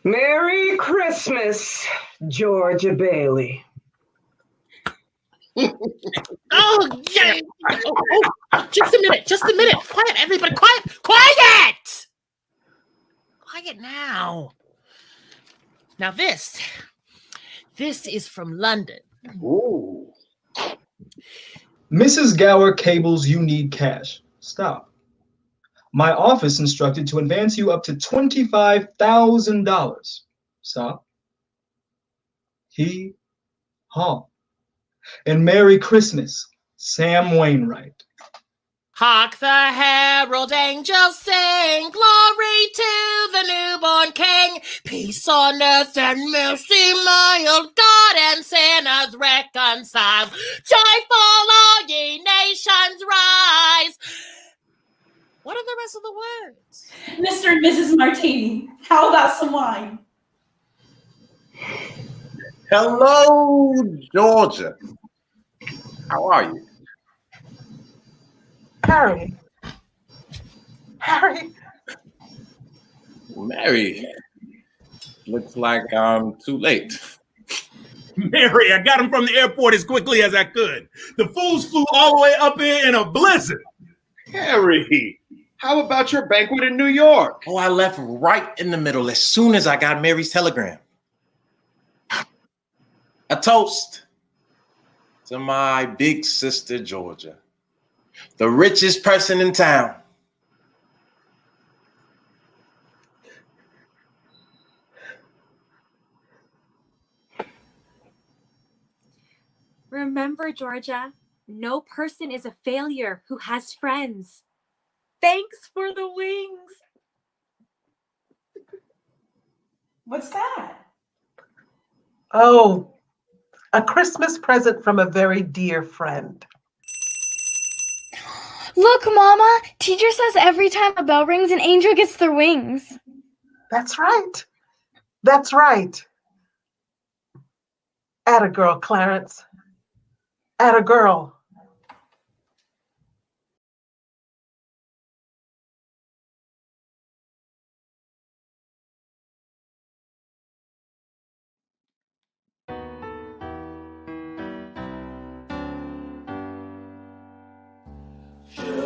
Merry Christmas, Georgia Bailey. Oh, yeah. Oh, just a minute. Quiet, everybody. Quiet! Quiet now. Now this is from London. Ooh. Mrs. Gower cables you need cash. Stop. My office instructed to advance you up to $25,000. Stop. Hee haw. And Merry Christmas, Sam Wainwright. Hark the herald angels sing, glory to the newborn King. Peace on earth and mercy mild, God and sinners reconciled. Joyful all ye nations rise. What are the rest of the words? Mr. and Mrs. Martini, how about some wine? Hello, Georgia. How are you? Harry. Mary. Looks like I'm too late. Mary, I got him from the airport as quickly as I could. The fools flew all the way up here in a blizzard. Harry, how about your banquet in New York? Oh, I left right in the middle as soon as I got Mary's telegram. A toast to my big sister, Georgia, the richest person in town. remember, Georgia, no person is a failure who has friends. Thanks for the wings. What's that? Oh, a Christmas present from a very dear friend. Look, Mama! Teacher says every time a bell rings, an angel gets their wings. That's right. That's right. Atta girl, Clarence. Atta girl. Should